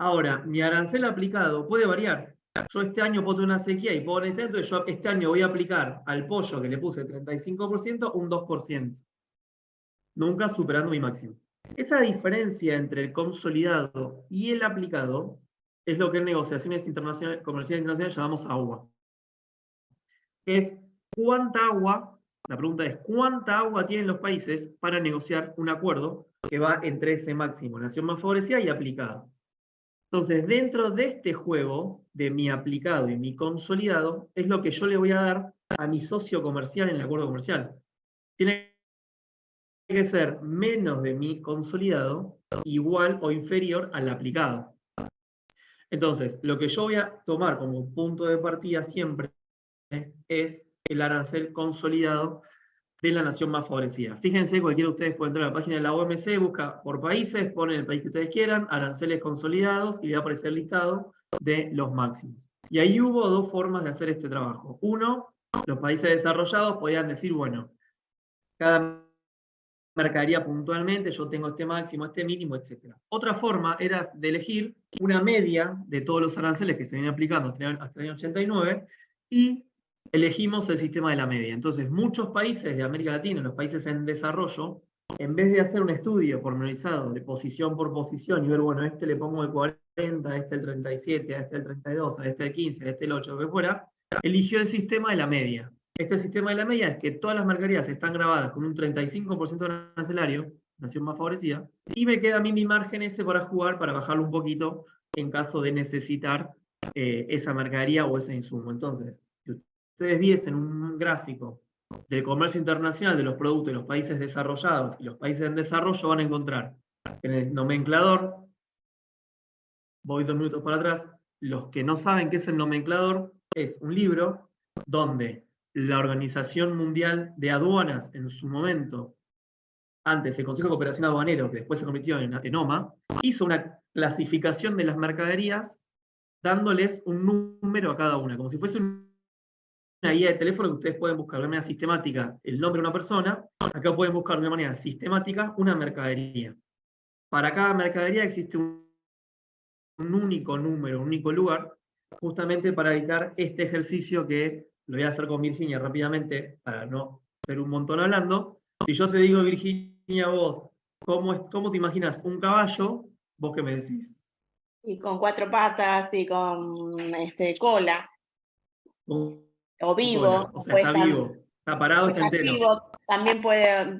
Ahora, mi arancel aplicado puede variar. Yo este año puedo tener una sequía y puedo necesitar, entonces yo este año voy a aplicar al pollo que le puse 35% un 2%. Nunca superando mi máximo. Esa diferencia entre el consolidado y el aplicado es lo que en negociaciones internacionales, comerciales internacionales llamamos agua. Es cuánta agua, la pregunta es cuánta agua tienen los países para negociar un acuerdo que va entre ese máximo, nación más favorecida y aplicado. Entonces, dentro de este juego de mi aplicado y mi consolidado, es lo que yo le voy a dar a mi socio comercial en el acuerdo comercial. Tiene que ser menos de mi consolidado, igual o inferior al aplicado. Entonces, lo que yo voy a tomar como punto de partida siempre es el arancel consolidado de la nación más favorecida. Fíjense, cualquiera de ustedes puede entrar a la página de la OMC, busca por países, pone el país que ustedes quieran, aranceles consolidados, y le va a aparecer el listado de los máximos. Y ahí hubo dos formas de hacer este trabajo. Uno, los países desarrollados podían decir, bueno, cada mercadería puntualmente, yo tengo este máximo, este mínimo, etc. Otra forma era de elegir una media de todos los aranceles que se vienen aplicando hasta el año 89, y elegimos el sistema de la media. Entonces, muchos países de América Latina, los países en desarrollo, en vez de hacer un estudio pormenorizado de posición por posición y ver, bueno, a este le pongo el 40, a este el 37, a este el 32, a este el 15, a este el 8, lo que fuera, eligió el sistema de la media. Este sistema de la media es que todas las mercaderías están grabadas con un 35% de arancelario, nación más favorecida, y me queda a mí mi margen ese para jugar, para bajarlo un poquito en caso de necesitar esa mercadería o ese insumo. Entonces, si ustedes viesen un gráfico del comercio internacional de los productos de los países desarrollados y los países en desarrollo, van a encontrar en el nomenclador, voy 2 minutos para atrás, los que no saben qué es el nomenclador, es un libro donde la Organización Mundial de Aduanas, en su momento, antes el Consejo de Cooperación Aduanero, que después se convirtió en OMA, hizo una clasificación de las mercaderías dándoles un número a cada una, como si fuese una guía de teléfono que ustedes pueden buscar de manera sistemática el nombre de una persona, acá pueden buscar de manera sistemática una mercadería. Para cada mercadería existe un un único número, un único lugar, justamente para evitar este ejercicio que lo voy a hacer con Virginia rápidamente, para no ser un montón hablando. Si yo te digo, Virginia, vos, ¿cómo te imaginas un caballo? ¿Vos qué me decís? Y con 4 patas y con cola, Con o vivo, cola, o sea, puede está estar, vivo, está parado, está entero. vivo, también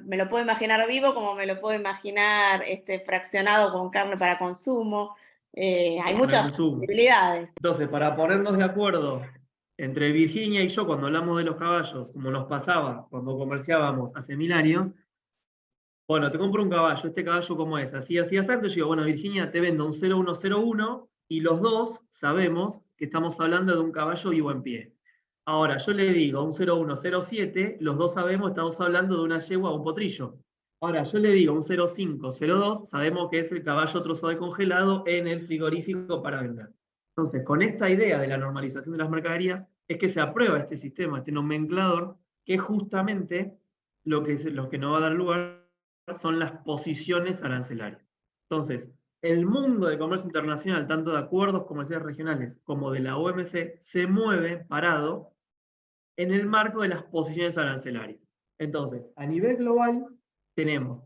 me lo puedo imaginar vivo, como me lo puedo imaginar fraccionado con carne para consumo. Hay Para muchas consumo. posibilidades. Entonces, para ponernos de acuerdo entre Virginia y yo, cuando hablamos de los caballos, como nos pasaba cuando comerciábamos hace 1000 años, bueno, te compro un caballo, ¿este caballo cómo es? Así, así, así. Yo digo, bueno, Virginia, te vendo un 0101 y los dos sabemos que estamos hablando de un caballo vivo en pie. Ahora, yo le digo un 0107, los dos sabemos que estamos hablando de una yegua o un potrillo. Ahora, yo le digo un 0502, sabemos que es el caballo trozado de congelado en el frigorífico para vender. Entonces, con esta idea de la normalización de las mercaderías, es que se aprueba este sistema, este nomenclador, que es justamente lo que nos va a dar lugar son las posiciones arancelarias. Entonces, el mundo de comercio internacional, tanto de acuerdos comerciales regionales como de la OMC, se mueve parado en el marco de las posiciones arancelarias. Entonces, a nivel global,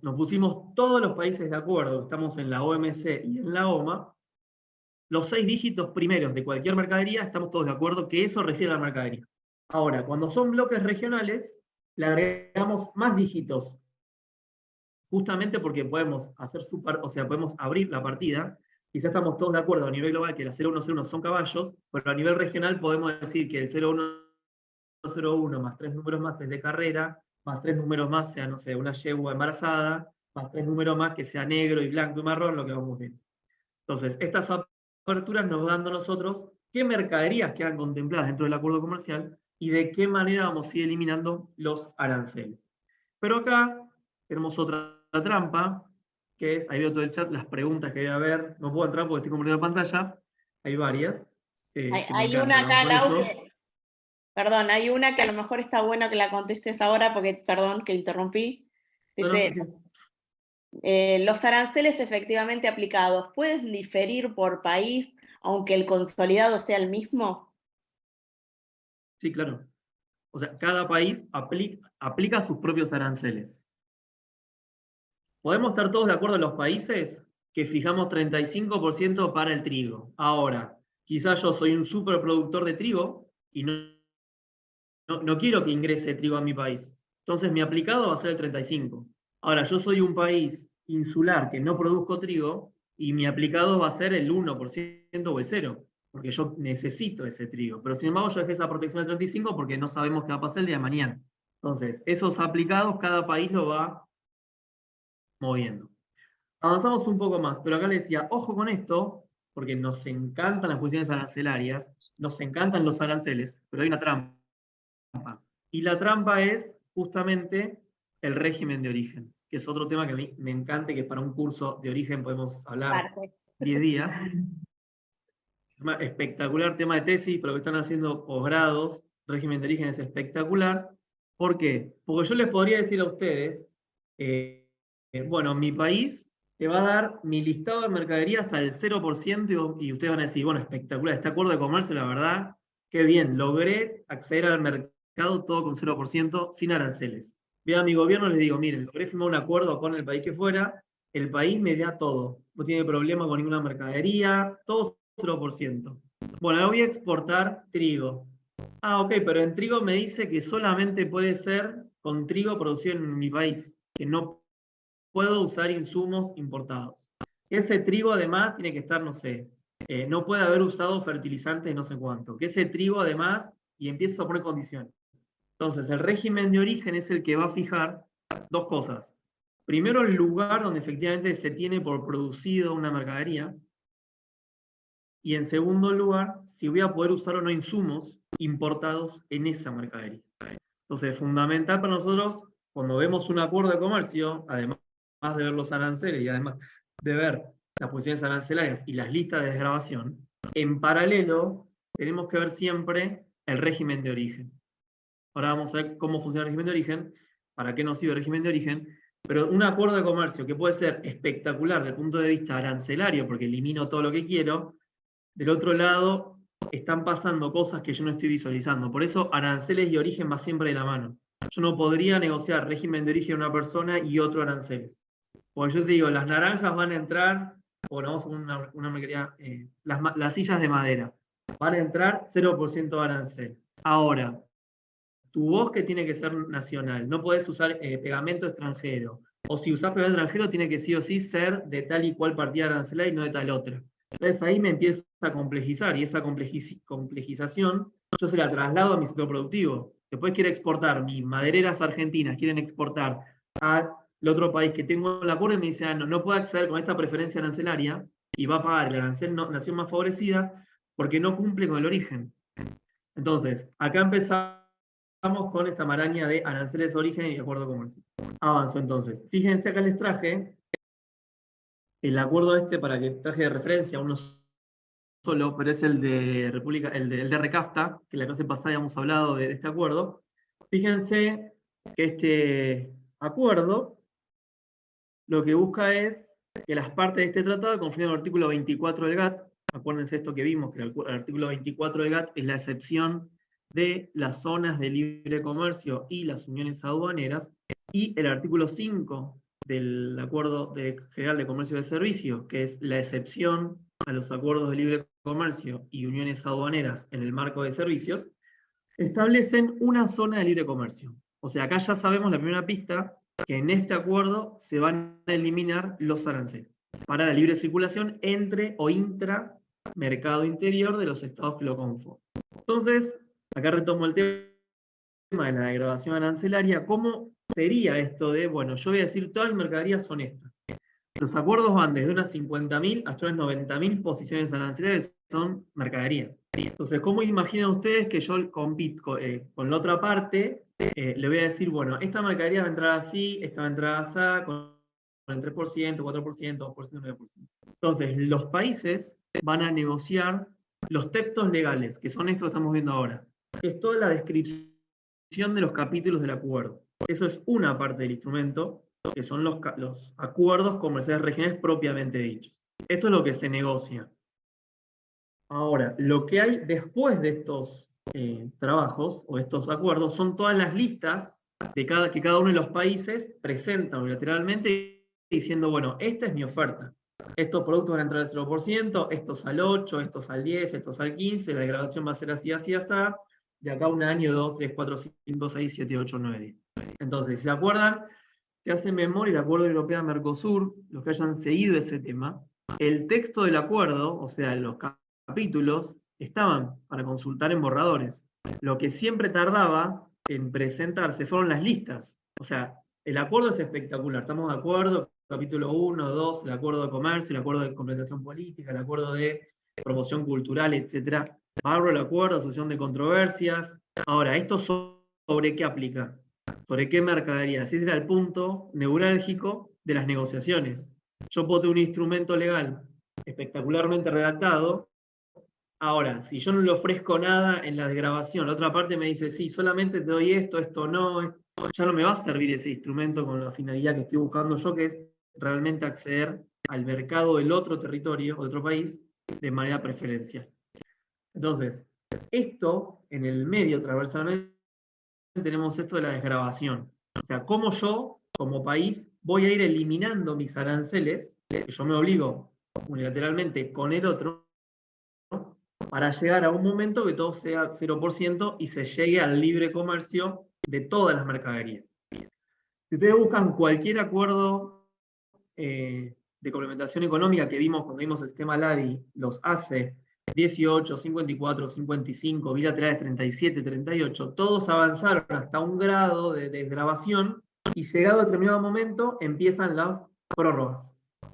nos pusimos todos los países de acuerdo, estamos en la OMC y en la OMA, los 6 dígitos primeros de cualquier mercadería, estamos todos de acuerdo que eso refiere a la mercadería. Ahora, cuando son bloques regionales, le agregamos más dígitos, justamente porque podemos podemos abrir la partida. Quizás estamos todos de acuerdo a nivel global que la 0101 son caballos, pero a nivel regional podemos decir que el 0101 más 3 números más es de carrera, más 3 números más sea, no sé, una yegua embarazada, más 3 números más que sea negro y blanco y marrón, lo que vamos viendo. Entonces, estas aperturas nos dan a nosotros qué mercaderías quedan contempladas dentro del acuerdo comercial y de qué manera vamos a ir eliminando los aranceles. Pero acá tenemos otra trampa, que es, ahí veo todo el chat, las preguntas que voy a ver, no puedo entrar porque estoy compartiendo pantalla, hay varias, que me Hay una encantan, vamos acá, con Lau, eso. perdón, hay una que a lo mejor está bueno que la contestes ahora, porque, perdón, que interrumpí. No, no, Dice, sí. los aranceles efectivamente aplicados, ¿pueden diferir por país, aunque el consolidado sea el mismo? Sí, claro. O sea, cada país aplica sus propios aranceles. Podemos estar todos de acuerdo en los países que fijamos 35% para el trigo. Ahora, quizás yo soy un superproductor de trigo y no quiero que ingrese trigo a mi país. Entonces mi aplicado va a ser el 35%. Ahora, yo soy un país insular que no produzco trigo y mi aplicado va a ser el 1% o el 0%, porque yo necesito ese trigo. Pero sin embargo yo dejé esa protección del 35% porque no sabemos qué va a pasar el día de mañana. Entonces, esos aplicados cada país lo va moviendo. Avanzamos un poco más, pero acá le decía, ojo con esto, porque nos encantan las cuestiones arancelarias, nos encantan los aranceles, pero hay una trampa. Y la trampa es justamente el régimen de origen, que es otro tema que a mí me encanta, que para un curso de origen podemos hablar Parte. 10 días. Espectacular tema de tesis, pero que están haciendo posgrados, régimen de origen es espectacular. ¿Por qué? Porque yo les podría decir a ustedes, bueno, mi país te va a dar mi listado de mercaderías al 0% y ustedes van a decir, bueno, espectacular, este acuerdo de comercio, la verdad, qué bien, logré acceder al mercado todo con 0%, sin aranceles. Voy a mi gobierno y les digo, miren, logré firmar un acuerdo con el país que fuera, el país me da todo, no tiene problema con ninguna mercadería, todo 0%. Bueno, ahora voy a exportar trigo. Ah, ok, pero en trigo me dice que solamente puede ser con trigo producido en mi país, que no puedo usar insumos importados. Ese trigo además tiene que estar, no sé, no puede haber usado fertilizantes no sé cuánto. Que ese trigo además, y empieza a poner condiciones. Entonces, el régimen de origen es el que va a fijar dos cosas. Primero, el lugar donde efectivamente se tiene por producido una mercadería. Y en segundo lugar, si voy a poder usar o no insumos importados en esa mercadería. Entonces, es fundamental para nosotros, cuando vemos un acuerdo de comercio, además de ver los aranceles y además de ver las posiciones arancelarias y las listas de desgravación, en paralelo tenemos que ver siempre el régimen de origen. Ahora vamos a ver cómo funciona el régimen de origen, para qué nos sirve el régimen de origen, pero un acuerdo de comercio que puede ser espectacular desde el punto de vista arancelario, porque elimino todo lo que quiero, del otro lado están pasando cosas que yo no estoy visualizando. Por eso aranceles y origen va siempre de la mano. Yo no podría negociar régimen de origen de una persona y otro aranceles. Porque yo te digo, las naranjas van a entrar, bueno, vamos a una mercadería, las sillas de madera, van a entrar 0% de arancel. Ahora, tu bosque tiene que ser nacional, no podés usar pegamento extranjero. O si usás pegamento extranjero, tiene que sí o sí ser de tal y cual partida arancelaria y no de tal otra. Entonces ahí me empieza a complejizar, y esa complejización yo se la traslado a mi sector productivo. Después quiere exportar, mis madereras argentinas quieren exportar al otro país que tengo el acuerdo y me dice, no puedo acceder con esta preferencia arancelaria y va a pagar el arancel nación más favorecida porque no cumple con el origen. Entonces, acá empezamos con esta maraña de aranceles de origen y acuerdo comercial. Avanzo entonces. Fíjense acá les traje el acuerdo para que traje de referencia uno solo, pero es el de República, el de RECAFTA, que la clase pasada habíamos hablado de este acuerdo. Fíjense que este acuerdo lo que busca es que las partes de este tratado confluyan en el artículo 24 del GATT. Acuérdense esto que vimos, que el artículo 24 del GATT es la excepción de las zonas de libre comercio y las uniones aduaneras, y el artículo 5 del Acuerdo General de Comercio y de Servicios, que es la excepción a los acuerdos de libre comercio y uniones aduaneras en el marco de servicios, establecen una zona de libre comercio. O sea, acá ya sabemos la primera pista, que en este acuerdo se van a eliminar los aranceles para la libre circulación entre o intra mercado interior de los estados que lo conforman. Entonces, acá retomo el tema de la degradación arancelaria. ¿Cómo sería esto de, bueno, yo voy a decir, todas las mercaderías son estas? Los acuerdos van desde unas 50.000 hasta unas 90.000 posiciones arancelarias, son mercaderías. Entonces, ¿cómo imaginan ustedes que yo compito con la otra parte? Le voy a decir, bueno, esta mercadería va a entrar así, esta va a entrar así, con el 3%, 4%, 2%, 9%. Entonces, los países van a negociar los textos legales, que son estos que estamos viendo ahora. Es toda la descripción de los capítulos del acuerdo. Eso es una parte del instrumento, que son los acuerdos comerciales regionales propiamente dichos. Esto es lo que se negocia. Ahora, lo que hay después de estos trabajos o estos acuerdos son todas las listas que cada uno de los países presenta unilateralmente diciendo, bueno, esta es mi oferta. Estos productos van a entrar al 0%, estos al 8%, estos al 10%, estos al 15%, la degradación va a ser así, así, así, de acá un año, 2, 3, 4, 5, 6, 7, 8, 9, 10. Entonces, si se acuerdan, se hace memoria el Acuerdo Europeo-Mercosur, los que hayan seguido ese tema, el texto del acuerdo, o sea, los capítulos, estaban para consultar en borradores. Lo que siempre tardaba en presentarse fueron las listas. O sea, el acuerdo es espectacular, estamos de acuerdo, capítulo 1, 2, el acuerdo de comercio, el acuerdo de complementación política, el acuerdo de promoción cultural, etc. Bárbaro el acuerdo, solución de controversias. Ahora, ¿esto sobre qué aplica? ¿Sobre qué mercadería? Ese era el punto neurálgico de las negociaciones. Yo puedo tener un instrumento legal espectacularmente redactado. Ahora, si yo no le ofrezco nada en la desgrabación, la otra parte me dice, sí, solamente te doy esto, esto no, ya no me va a servir ese instrumento con la finalidad que estoy buscando yo, que es realmente acceder al mercado del otro territorio, otro país, de manera preferencial. Entonces, esto en el medio transversalmente tenemos esto de la desgrabación. O sea, cómo yo, como país, voy a ir eliminando mis aranceles, que yo me obligo unilateralmente con el otro, para llegar a un momento que todo sea 0% y se llegue al libre comercio de todas las mercaderías. Si ustedes buscan cualquier acuerdo de complementación económica que vimos cuando vimos el sistema LADI, los ACE 18, 54, 55, bilaterales 37, 38, todos avanzaron hasta un grado de desgrabación y llegado a determinado momento empiezan las prórrogas,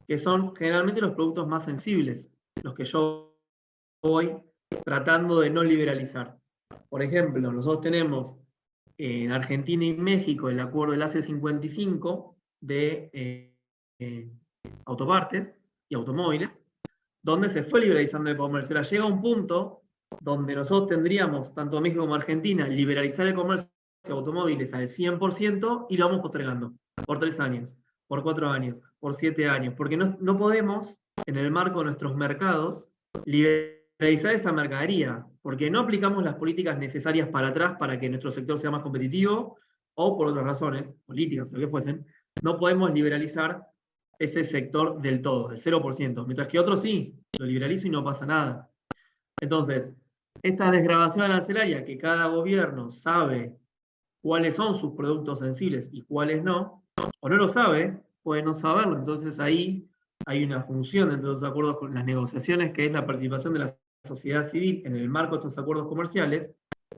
que son generalmente los productos más sensibles, los que yo voy tratando de no liberalizar. Por ejemplo, nosotros tenemos en Argentina y México el acuerdo del AC55 de autopartes y automóviles, donde se fue liberalizando el comercio. Ahora llega un punto donde nosotros tendríamos, tanto México como Argentina, liberalizar el comercio de automóviles al 100% y lo vamos postergando por 3 años, por 4 años, por 7 años, porque no podemos, en el marco de nuestros mercados, liberalizar liberalizar esa mercadería, porque no aplicamos las políticas necesarias para atrás para que nuestro sector sea más competitivo, o por otras razones, políticas o lo que fuesen, no podemos liberalizar ese sector del todo, del 0%, mientras que otros sí, lo liberalizo y no pasa nada. Entonces, esta desgravación arancelaria que cada gobierno sabe cuáles son sus productos sensibles y cuáles no, o no lo sabe, puede no saberlo. Entonces ahí hay una función dentro de los acuerdos con las negociaciones, que es la participación de la sociedad civil en el marco de estos acuerdos comerciales,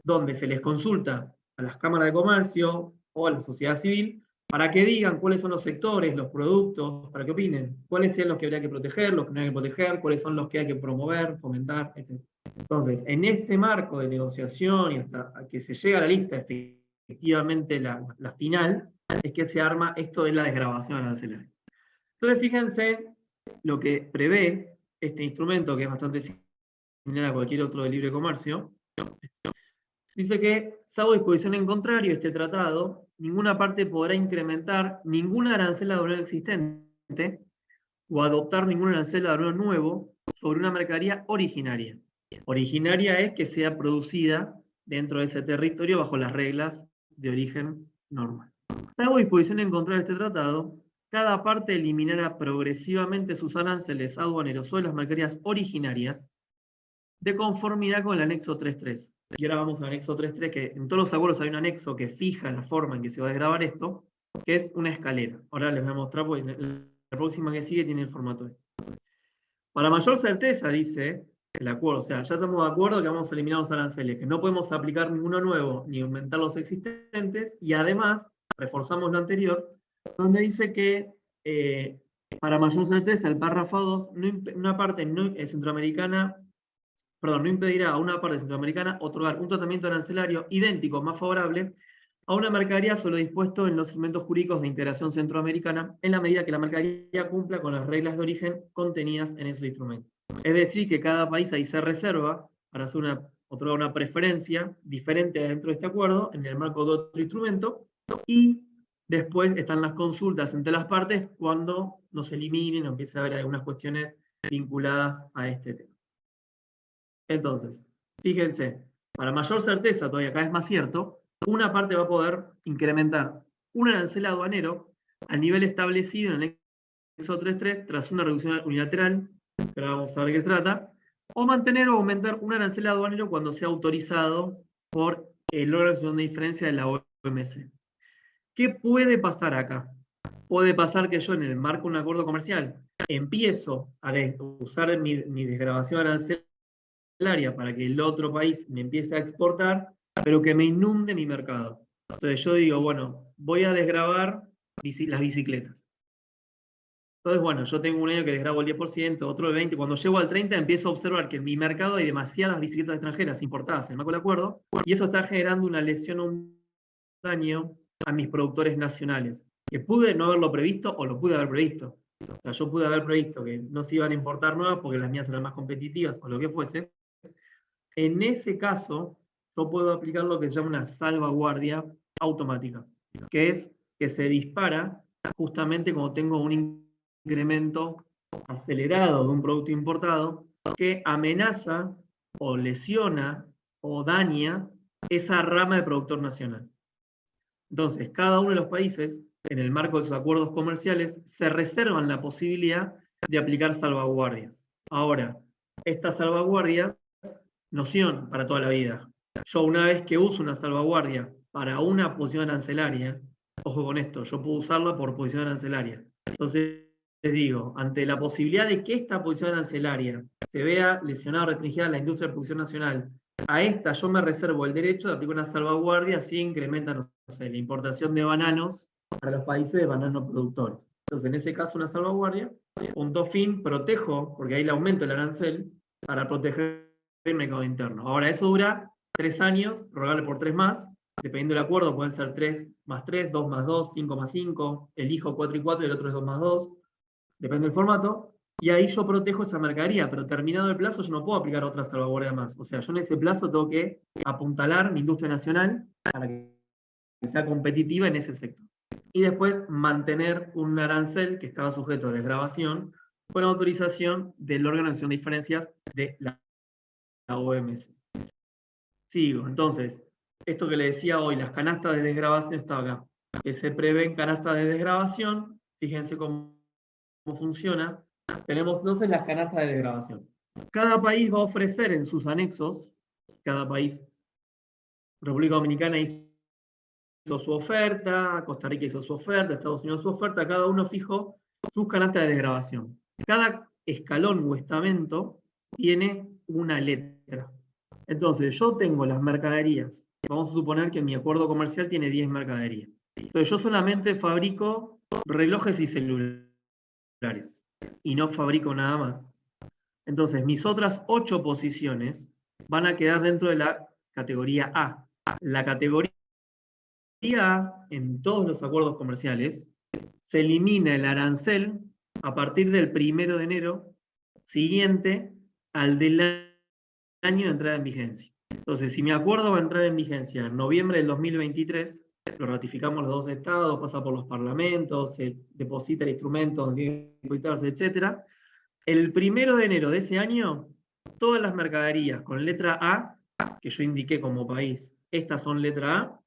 donde se les consulta a las cámaras de comercio o a la sociedad civil para que digan cuáles son los sectores, los productos, para que opinen, cuáles son los que habría que proteger, los que no hay que proteger, cuáles son los que hay que promover, fomentar, etc. Entonces, en este marco de negociación y hasta que se llega a la lista efectivamente la final, es que se arma esto de la desgravación arancelaria. Entonces, fíjense lo que prevé este instrumento, que es bastante similar a cualquier otro de libre comercio. Dice que, salvo disposición en contrario a este tratado, ninguna parte podrá incrementar ninguna arancel aduanera existente o adoptar ningún arancel aduanero nuevo sobre una mercadería originaria. Originaria es que sea producida dentro de ese territorio bajo las reglas de origen normal. Salvo disposición en contrario a este tratado, cada parte eliminará progresivamente sus aranceles aduaneros sobre las mercaderías originarias de conformidad con el anexo 3.3. Y ahora vamos al anexo 3.3, que en todos los acuerdos hay un anexo que fija la forma en que se va a desgravar esto, que es una escalera. Ahora les voy a mostrar, porque la próxima que sigue tiene el formato este. Para mayor certeza, dice el acuerdo, o sea, ya estamos de acuerdo que vamos a eliminar los aranceles, que no podemos aplicar ninguno nuevo ni aumentar los existentes, y además reforzamos lo anterior, donde dice que para mayor certeza, el párrafo 2, una parte centroamericana, no impedirá a una parte centroamericana otorgar un tratamiento arancelario idéntico, más favorable, a una mercadería solo dispuesto en los instrumentos jurídicos de integración centroamericana, en la medida que la mercadería cumpla con las reglas de origen contenidas en esos instrumentos. Es decir, que cada país ahí se reserva para otorgar una preferencia diferente dentro de este acuerdo, en el marco de otro instrumento, y después están las consultas entre las partes cuando nos eliminen o empiece a haber algunas cuestiones vinculadas a este tema. Entonces, fíjense, para mayor certeza, todavía cada vez más cierto, una parte va a poder incrementar un arancel aduanero al nivel establecido en el anexo 3.3 tras una reducción unilateral, que ahora vamos a ver de qué se trata, o mantener o aumentar un arancel aduanero cuando sea autorizado por el órgano de diferencia de la OMC. ¿Qué puede pasar acá? Puede pasar que yo en el marco de un acuerdo comercial empiezo a usar mi desgravación arancelaria para que el otro país me empiece a exportar, pero que me inunde mi mercado. Entonces yo digo, bueno, voy a desgravar las bicicletas. Entonces, bueno, yo tengo un año que desgravo el 10%, otro el 20%. Cuando llego al 30% empiezo a observar que en mi mercado hay demasiadas bicicletas extranjeras importadas en el marco del acuerdo, y eso está generando una lesión o un daño a mis productores nacionales, que pude no haberlo previsto o lo pude haber previsto. O sea, yo pude haber previsto que no se iban a importar nuevas porque las mías eran más competitivas o lo que fuese. En ese caso, yo puedo aplicar lo que se llama una salvaguardia automática, que es que se dispara justamente cuando tengo un incremento acelerado de un producto importado que amenaza o lesiona o daña esa rama de productor nacional. Entonces, cada uno de los países, en el marco de sus acuerdos comerciales, se reservan la posibilidad de aplicar salvaguardias. Ahora, estas salvaguardias, noción para toda la vida. Yo una vez que uso una salvaguardia para una posición arancelaria, ojo con esto, yo puedo usarla por posición arancelaria. Entonces, les digo, ante la posibilidad de que esta posición arancelaria se vea lesionada o restringida a la industria de producción nacional, a esta yo me reservo el derecho de aplicar una salvaguardia si incrementa, no sé, la importación de bananos para los países de bananos productores. Entonces, en ese caso, una salvaguardia, punto fin, protejo, porque ahí le aumento el arancel, para proteger el mercado interno. Ahora, eso dura 3 años, prorrogable por 3 más, dependiendo del acuerdo, pueden ser 3 más 3, 2 más 2, 5 más 5, elijo 4 y 4 y el otro es 2 más 2, depende del formato, y ahí yo protejo esa mercadería, pero terminado el plazo yo no puedo aplicar otra salvaguardia más. O sea, yo en ese plazo tengo que apuntalar mi industria nacional para que sea competitiva en ese sector. Y después mantener un arancel que estaba sujeto a desgravación con autorización del órgano de acción de diferencias de la OMC. Sigo, entonces, esto que le decía hoy, las canastas de desgravación está acá, que se prevén canastas de desgravación, fíjense cómo funciona. Tenemos entonces las canastas de desgravación. Cada país va a ofrecer en sus anexos, cada país, República Dominicana hizo su oferta, Costa Rica hizo su oferta, Estados Unidos su oferta, cada uno fijó sus canastas de desgravación. Cada escalón o estamento tiene una letra. Entonces, yo tengo las mercaderías. Vamos a suponer que mi acuerdo comercial tiene 10 mercaderías. Entonces, yo solamente fabrico relojes y celulares. Y no fabrico nada más. Entonces, mis otras 8 posiciones van a quedar dentro de la categoría A. La categoría A, en todos los acuerdos comerciales, se elimina el arancel a partir del 1 de enero siguiente al del año de entrada en vigencia. Entonces, si mi acuerdo va a entrar en vigencia en noviembre del 2023, lo ratificamos los dos estados, pasa por los parlamentos, se deposita el instrumento donde tiene que depositarse, etc. El 1 de enero de ese año, todas las mercaderías con letra A, que yo indiqué como país, estas son letra A,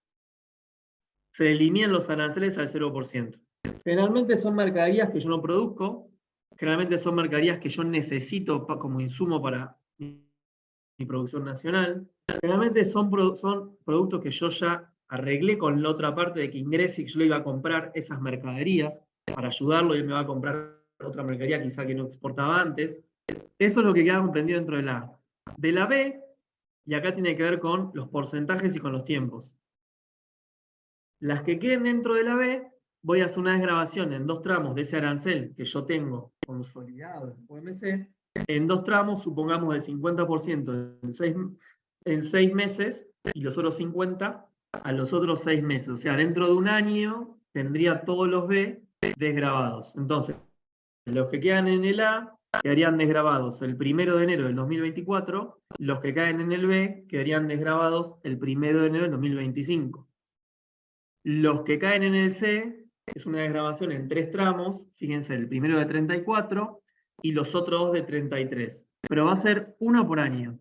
se eliminan los aranceles al 0%. Generalmente son mercaderías que yo no produzco, generalmente son mercaderías que yo necesito como insumo para mi producción nacional. Generalmente son productos que yo ya arreglé con la otra parte de que ingrese y que yo le iba a comprar esas mercaderías para ayudarlo y él me va a comprar otra mercadería quizá que no exportaba antes. Eso es lo que queda comprendido dentro de la A. De la B, y acá tiene que ver con los porcentajes y con los tiempos. Las que queden dentro de la B, voy a hacer una desgravación en 2 tramos de ese arancel que yo tengo consolidado en OMC, en 2 tramos, supongamos del 50% en 6 meses, y los otros 50 a los otros 6 meses. O sea, dentro de un año tendría todos los B desgravados. Entonces, los que quedan en el A quedarían desgravados el 1 de enero del 2024, los que caen en el B quedarían desgravados el 1 de enero del 2025. Los que caen en el C, es una desgravación en 3 tramos, fíjense, el primero de 34 y los otros 2 de 33. Pero va a ser uno por año.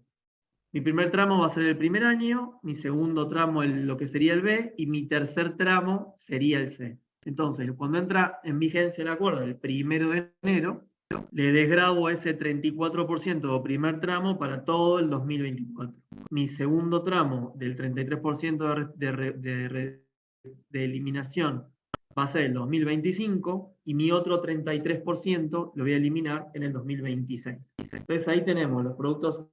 Mi primer tramo va a ser el primer año, mi segundo tramo lo que sería el B, y mi tercer tramo sería el C. Entonces, cuando entra en vigencia el acuerdo el 1 de enero, le desgravo ese 34% o primer tramo para todo el 2024. Mi segundo tramo del 33% de eliminación va a ser el 2025 y mi otro 33% lo voy a eliminar en el 2026. Entonces ahí tenemos los productos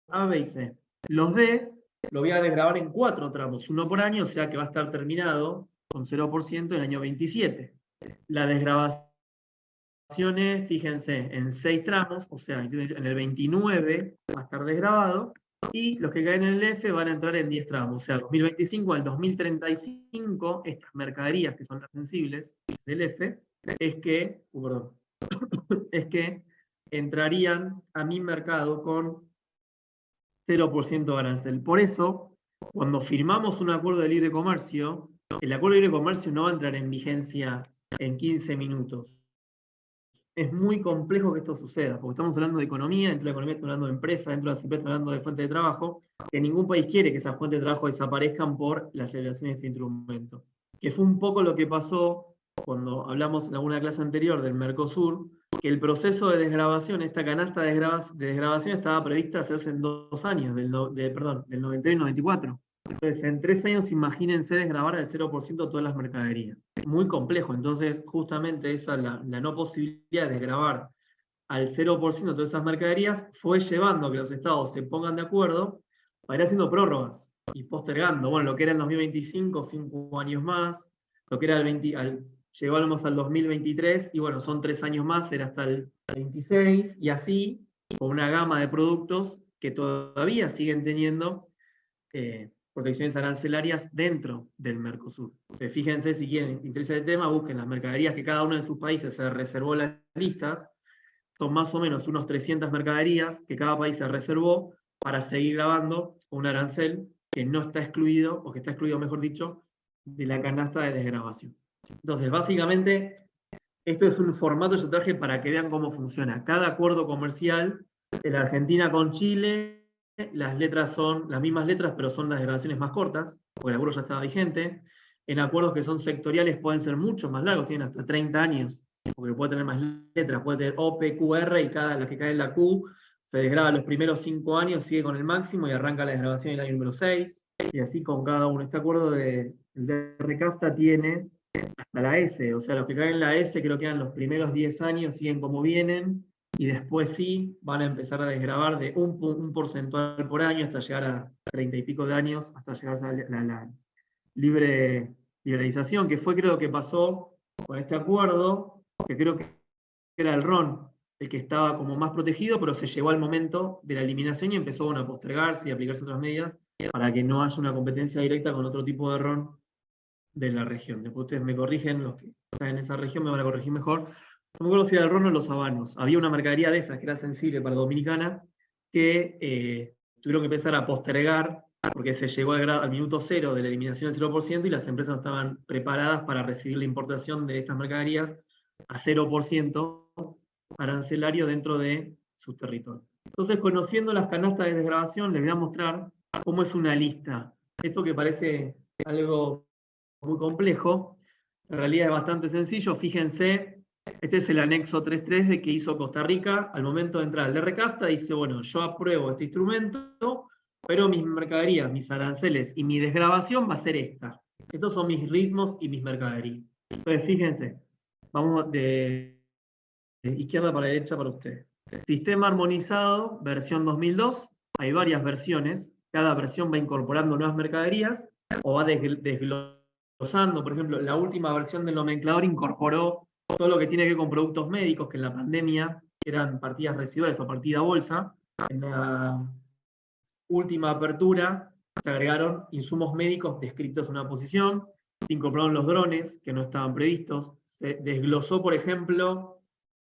A, B y C. Los D lo voy a desgravar en 4 tramos, uno por año, o sea que va a estar terminado con 0% en el año 27. La desgravación es, fíjense, en 6 tramos, o sea, en el 29 va a estar desgravado, y los que caen en el F van a entrar en 10 tramos, o sea, 2025 al 2035, estas mercaderías que son las sensibles del F, es que entrarían a mi mercado con 0% de arancel. Por eso, cuando firmamos un acuerdo de libre comercio, el acuerdo de libre comercio no va a entrar en vigencia en 15 minutos. Es muy complejo que esto suceda, porque estamos hablando de economía, dentro de la economía estamos hablando de empresa, dentro de la CP estamos hablando de fuente de trabajo, que ningún país quiere que esas fuentes de trabajo desaparezcan por la celebración de este instrumento. Que fue un poco lo que pasó cuando hablamos en alguna clase anterior del Mercosur, que el proceso de desgravación, esta canasta de desgravación estaba prevista hacerse en 2 años, del 91 y 94. Entonces, en 3 años, imagínense desgravar al 0% todas las mercaderías. Muy complejo, entonces justamente esa, la no posibilidad de desgravar al 0% todas esas mercaderías fue llevando a que los estados se pongan de acuerdo para ir haciendo prórrogas y postergando. Bueno, lo que era el 2025, 5 años más, lo que era llegamos al 2023, y bueno, son 3 años más, era hasta el 26, y así, con una gama de productos que todavía siguen teniendo protecciones arancelarias dentro del Mercosur. Entonces, fíjense, si quieren interesa el tema, busquen las mercaderías que cada uno de sus países se reservó las listas. Son más o menos unos 300 mercaderías que cada país se reservó para seguir grabando un arancel que no está excluido, o que está excluido, mejor dicho, de la canasta de desgravación. Entonces, básicamente, esto es un formato que yo traje para que vean cómo funciona. Cada acuerdo comercial de la Argentina con Chile las letras son las mismas letras, pero son las desgravaciones más cortas, porque el acuerdo ya estaba vigente. En acuerdos que son sectoriales pueden ser mucho más largos, tienen hasta 30 años, porque puede tener más letras, puede tener O, P, Q, R, y cada la que cae en la Q se desgraba los primeros 5 años, sigue con el máximo y arranca la desgravación en el año número 6, y así con cada uno. Este acuerdo el de Recafta tiene hasta la S, o sea, los que caen en la S creo que eran los primeros 10 años, siguen como vienen, y después sí van a empezar a desgravar de un porcentual por año hasta llegar a 30 y pico de años, hasta llegar a la liberalización, que fue creo que pasó con este acuerdo, que creo que era el RON el que estaba como más protegido, pero se llegó al momento de la eliminación y empezó bueno, a postergarse y a aplicarse otras medidas para que no haya una competencia directa con otro tipo de RON de la región. Después ustedes me corrigen, los que están en esa región me van a corregir mejor. No me acuerdo si era el RON o los habanos. Había una mercadería de esas que era sensible para Dominicana que tuvieron que empezar a postergar porque se llegó al minuto cero de la eliminación del 0% y las empresas no estaban preparadas para recibir la importación de estas mercaderías a 0% arancelario dentro de sus territorios. Entonces, conociendo las canastas de desgravación, les voy a mostrar cómo es una lista. Esto que parece algo muy complejo, en realidad es bastante sencillo. Fíjense, este es el anexo 3.3 de que hizo Costa Rica. Al momento de entrar al DRCAFTA dice, bueno, yo apruebo este instrumento, pero mis mercaderías, mis aranceles y mi desgravación va a ser esta. Estos son mis ritmos y mis mercaderías. Entonces, fíjense, vamos de izquierda para derecha para ustedes. Sistema armonizado, versión 2002. Hay varias versiones. Cada versión va incorporando nuevas mercaderías o va desglosando. Por ejemplo, la última versión del nomenclador incorporó todo lo que tiene que ver con productos médicos, que en la pandemia eran partidas residuales o partida bolsa. En la última apertura se agregaron insumos médicos descritos en una posición. Se incorporaron los drones, que no estaban previstos. Se desglosó, por ejemplo,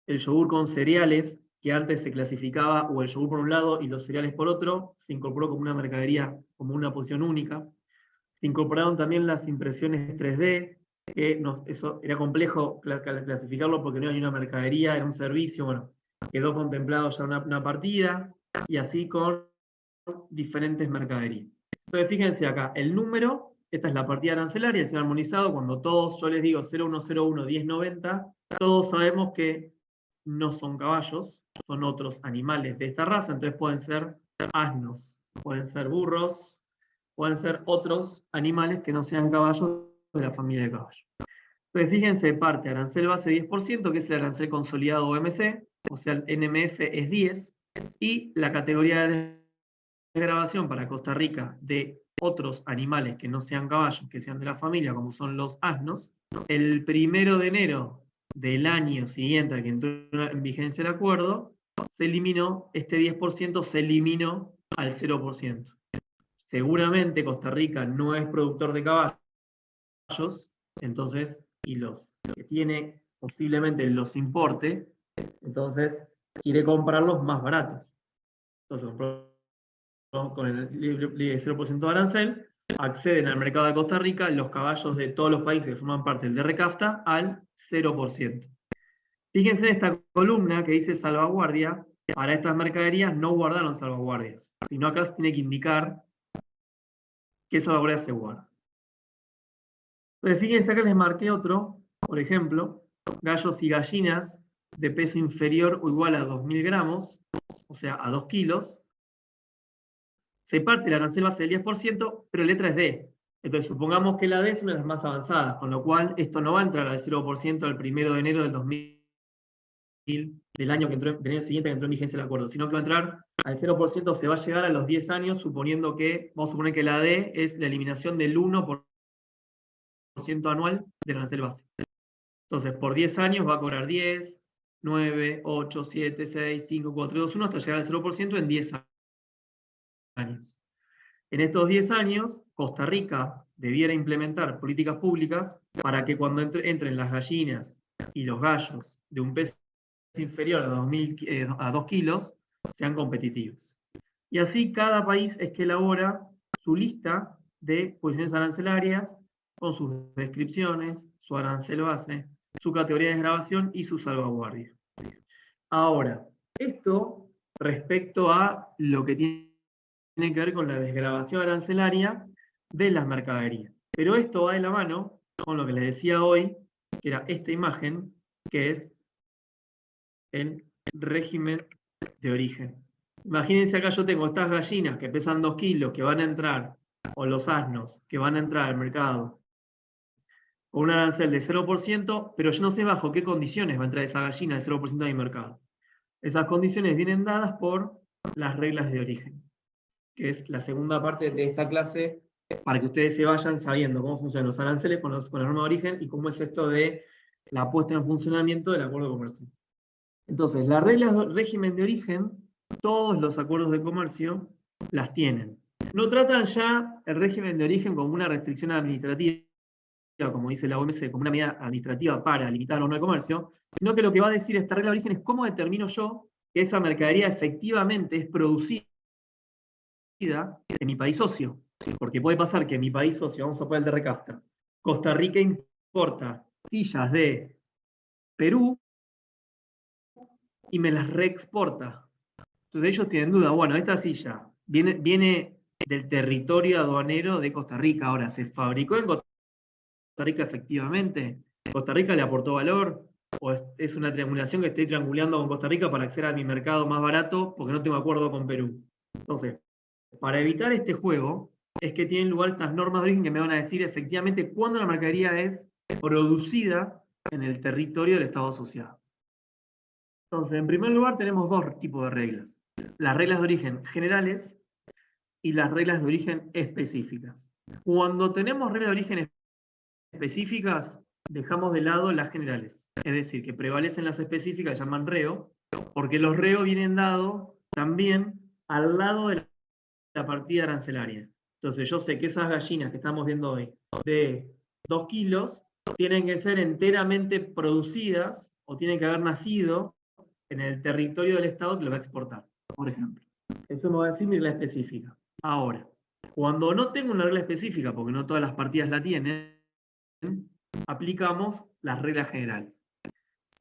el yogur con cereales, que antes se clasificaba, o el yogur por un lado y los cereales por otro, se incorporó como una mercadería, como una posición única. Se incorporaron también las impresiones 3D, que eso era complejo clasificarlo porque no era ni una mercadería, era un servicio, bueno, quedó contemplado ya una partida, y así con diferentes mercaderías. Entonces fíjense acá, el número, esta es la partida arancelaria, el sistema armonizado, cuando todos, yo les digo 0101 1090, todos sabemos que no son caballos, son otros animales de esta raza, entonces pueden ser asnos, pueden ser burros, pueden ser otros animales que no sean caballos de la familia de caballos. Entonces fíjense, parte arancel base 10%, que es el arancel consolidado OMC, o sea, el NMF es 10, y la categoría de desgravación para Costa Rica de otros animales que no sean caballos, que sean de la familia, como son los asnos, el 1 de enero del año siguiente al que entró en vigencia el acuerdo, se eliminó, este 10% se eliminó al 0%. Seguramente Costa Rica no es productor de caballos, entonces, y los que tiene posiblemente los importe, entonces quiere comprarlos más baratos. Entonces, con el 0% de arancel, acceden al mercado de Costa Rica los caballos de todos los países que forman parte del DRCAFTA al 0%. Fíjense en esta columna que dice salvaguardia, para estas mercaderías no guardaron salvaguardias, sino acá se tiene que indicar qué salvaguardias se guardan. Entonces fíjense acá les marqué otro, por ejemplo, gallos y gallinas de peso inferior o igual a 2.000 gramos, o sea, a 2 kilos, se parte la arancel base del 10%, pero letra es D. Entonces, supongamos que la D es una de las más avanzadas, con lo cual esto no va a entrar al 0% al 1 de enero del 2000, del año siguiente que entró en vigencia el acuerdo, sino que va a entrar al 0%, se va a llegar a los 10 años, suponiendo que, vamos a suponer que la D es la eliminación del 1% anual de la arancel base. Entonces, por 10 años va a cobrar 10, 9, 8, 7, 6, 5, 4, 2, 1, hasta llegar al 0% en 10 años. En estos 10 años, Costa Rica debiera implementar políticas públicas para que cuando entren las gallinas y los gallos de un peso inferior a 2 kilos, sean competitivos. Y así cada país es que elabora su lista de posiciones arancelarias con sus descripciones, su arancel base, su categoría de desgravación y su salvaguardia. Ahora, esto respecto a lo que tiene que ver con la desgravación arancelaria de las mercaderías. Pero esto va de la mano con lo que les decía hoy, que era esta imagen, que es el régimen de origen. Imagínense acá yo tengo estas gallinas que pesan 2 kilos, que van a entrar, o los asnos, que van a entrar al mercado con un arancel de 0%, pero yo no sé bajo qué condiciones va a entrar esa gallina de 0% a mi mercado. Esas condiciones vienen dadas por las reglas de origen, que es la segunda parte de esta clase, para que ustedes se vayan sabiendo cómo funcionan los aranceles con la norma de origen y cómo es esto de la puesta en funcionamiento del acuerdo comercial. Entonces, las reglas de régimen de origen, todos los acuerdos de comercio las tienen. No tratan ya el régimen de origen como una restricción administrativa, como dice la OMC, como una medida administrativa para limitar la norma de comercio, sino que lo que va a decir esta regla de origen es cómo determino yo que esa mercadería efectivamente es producida en mi país socio. Porque puede pasar que en mi país socio, vamos a poner el de Recafta, Costa Rica importa sillas de Perú y me las reexporta. Entonces ellos tienen duda, bueno, esta silla viene del territorio aduanero de Costa Rica, ahora, ¿se fabricó en Costa Rica efectivamente? ¿Costa Rica le aportó valor? ¿O es una triangulación que estoy triangulando con Costa Rica para acceder a mi mercado más barato porque no tengo acuerdo con Perú? Entonces, para evitar este juego, es que tienen lugar estas normas de origen que me van a decir efectivamente cuándo la mercadería es producida en el territorio del Estado asociado. Entonces, en primer lugar, tenemos dos tipos de reglas. Las reglas de origen generales y las reglas de origen específicas. Cuando tenemos reglas de origen específicas, dejamos de lado las generales. Es decir, que prevalecen las específicas, llaman reo, porque los reos vienen dados también al lado de la partida arancelaria. Entonces yo sé que esas gallinas que estamos viendo hoy, de 2 kilos, tienen que ser enteramente producidas o tienen que haber nacido en el territorio del Estado que lo va a exportar, por ejemplo. Eso me va a decir mi regla específica. Ahora, cuando no tengo una regla específica, porque no todas las partidas la tienen, aplicamos las reglas generales.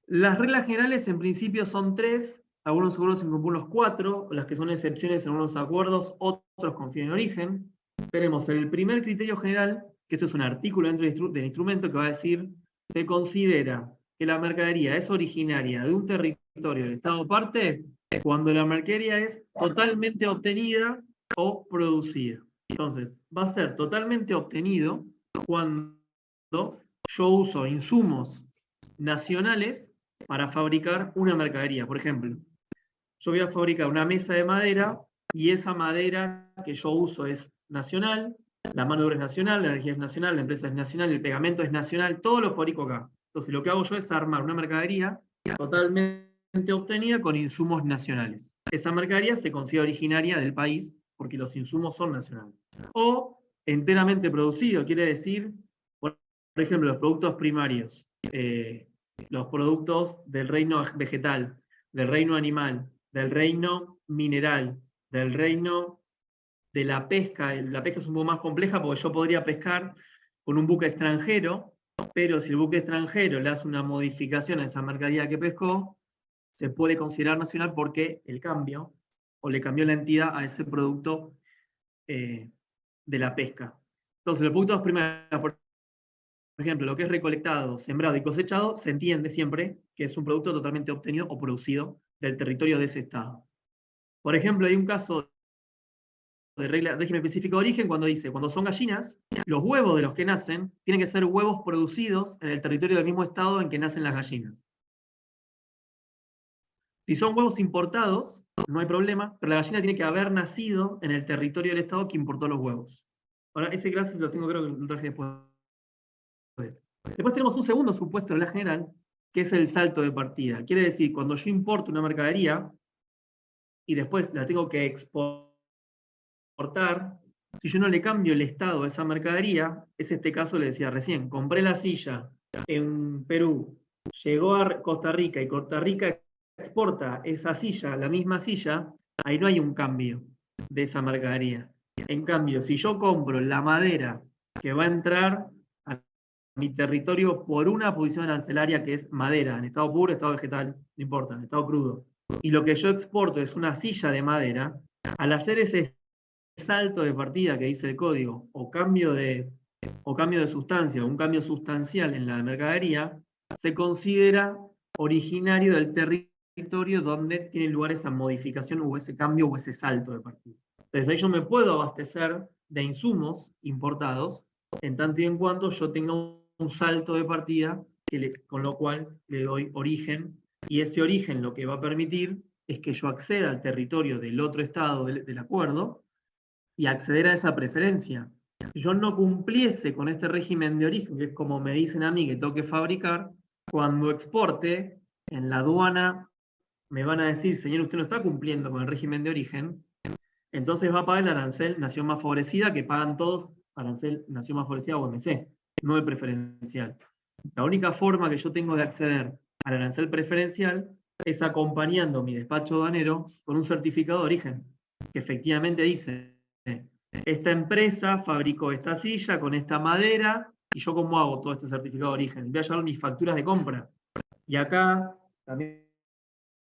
Las reglas generales en principio son 3, algunos acuerdos incluyen los 4, las que son excepciones en algunos acuerdos, otros confían en origen. Tenemos el primer criterio general, que esto es un artículo dentro del instrumento que va a decir, se considera que la mercadería es originaria de un territorio del Estado parte cuando la mercadería es totalmente obtenida o producida. Entonces, va a ser totalmente obtenido cuando yo uso insumos nacionales para fabricar una mercadería. Por ejemplo, yo voy a fabricar una mesa de madera y esa madera que yo uso es nacional, la mano de obra es nacional, la energía es nacional, la empresa es nacional, el pegamento es nacional, todo lo fabrico acá. Entonces lo que hago yo es armar una mercadería totalmente obtenida con insumos nacionales. Esa mercadería se considera originaria del país porque los insumos son nacionales. O enteramente producido, quiere decir, por ejemplo, los productos primarios, los productos del reino vegetal, del reino animal, del reino mineral, del reino de la pesca. La pesca es un poco más compleja porque yo podría pescar con un buque extranjero, pero si el buque extranjero le hace una modificación a esa mercadería que pescó, se puede considerar nacional porque el cambio, o le cambió la entidad a ese producto de la pesca. Entonces, los productos primarios, por ejemplo, lo que es recolectado, sembrado y cosechado, se entiende siempre que es un producto totalmente obtenido o producido del territorio de ese estado. Por ejemplo, hay un caso de régimen específico de origen cuando dice, cuando son gallinas, los huevos de los que nacen tienen que ser huevos producidos en el territorio del mismo estado en que nacen las gallinas. Si son huevos importados, no hay problema, pero la gallina tiene que haber nacido en el territorio del estado que importó los huevos. Ahora, ese gracias lo tengo, creo que lo traje después. Después tenemos un segundo supuesto de la general, que es el salto de partida. Quiere decir, cuando yo importo una mercadería y después la tengo que exportar, si yo no le cambio el estado a esa mercadería, es este caso le decía recién, compré la silla en Perú, llegó a Costa Rica y Costa Rica exporta esa silla, la misma silla, ahí no hay un cambio de esa mercadería. En cambio, si yo compro la madera que va a entrar a mi territorio por una posición arancelaria que es madera, en estado puro, estado vegetal, no importa, en estado crudo, y lo que yo exporto es una silla de madera, al hacer ese salto de partida que dice el código, o cambio de sustancia, un cambio sustancial en la mercadería, se considera originario del territorio donde tiene lugar esa modificación o ese cambio o ese salto de partida. Entonces ahí yo me puedo abastecer de insumos importados, en tanto y en cuanto yo tenga un salto de partida, con lo cual le doy origen, y ese origen lo que va a permitir es que yo acceda al territorio del otro estado del acuerdo y acceder a esa preferencia. Si yo no cumpliese con este régimen de origen, que es como me dicen a mí que tengo que fabricar, cuando exporte, en la aduana me van a decir, señor, usted no está cumpliendo con el régimen de origen, entonces va a pagar el arancel nación más favorecida, que pagan todos arancel nación más favorecida o OMC, no el preferencial. La única forma que yo tengo de acceder al arancel preferencial es acompañando mi despacho aduanero con un certificado de origen, que efectivamente dice, esta empresa fabricó esta silla con esta madera, y yo cómo hago todo este certificado de origen. Voy a llevar mis facturas de compra. Y acá también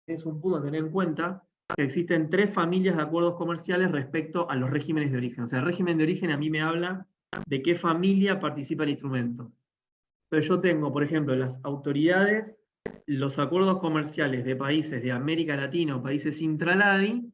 es un punto a tener en cuenta que existen 3 familias de acuerdos comerciales respecto a los regímenes de origen. O sea, el régimen de origen a mí me habla de qué familia participa el instrumento. Entonces yo tengo, por ejemplo, las autoridades, los acuerdos comerciales de países de América Latina o países intraladi,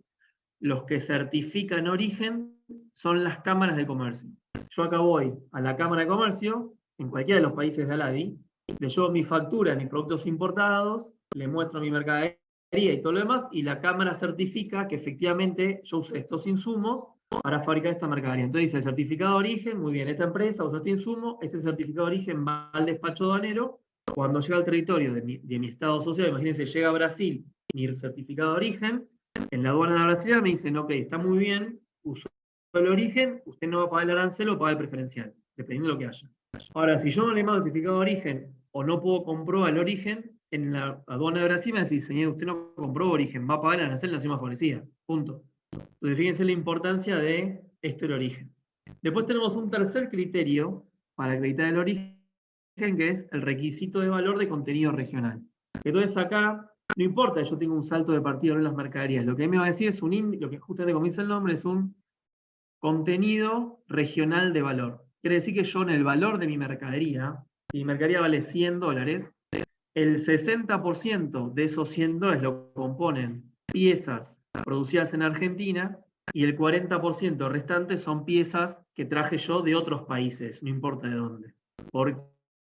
los que certifican origen son las cámaras de comercio. Yo acá voy a la Cámara de Comercio, en cualquiera de los países de ALADI, le llevo mi factura, mis productos importados, le muestro mi mercadería y todo lo demás, y la Cámara certifica que efectivamente yo usé estos insumos para fabricar esta mercadería. Entonces dice, certificado de origen, muy bien, esta empresa usó este insumo, este certificado de origen va al despacho aduanero, cuando llega al territorio de mi estado social, imagínense, llega a Brasil, mi certificado de origen, en la aduana de Brasil me dicen, ok, está muy bien, usó el origen, usted no va a pagar el arancel o paga el preferencial, dependiendo de lo que haya. Ahora, si yo no le mando certificado de origen o no puedo comprobar el origen, en la aduana de Brasil me dice, señor, usted no comprobó origen, va a pagar el arancel nación más favorecida. Punto. Entonces, fíjense la importancia de esto del origen. Después tenemos un tercer criterio para acreditar el origen, que es el requisito de valor de contenido regional. Entonces acá, no importa, yo tengo un salto de partida en las mercaderías, lo que me va a decir es lo que justamente como dice el nombre, es un contenido regional de valor. Quiere decir que yo en el valor de mi mercadería, si mi mercadería vale $100, el 60% de esos $100 lo componen piezas producidas en Argentina y el 40% restante son piezas que traje yo de otros países, no importa de dónde. Porque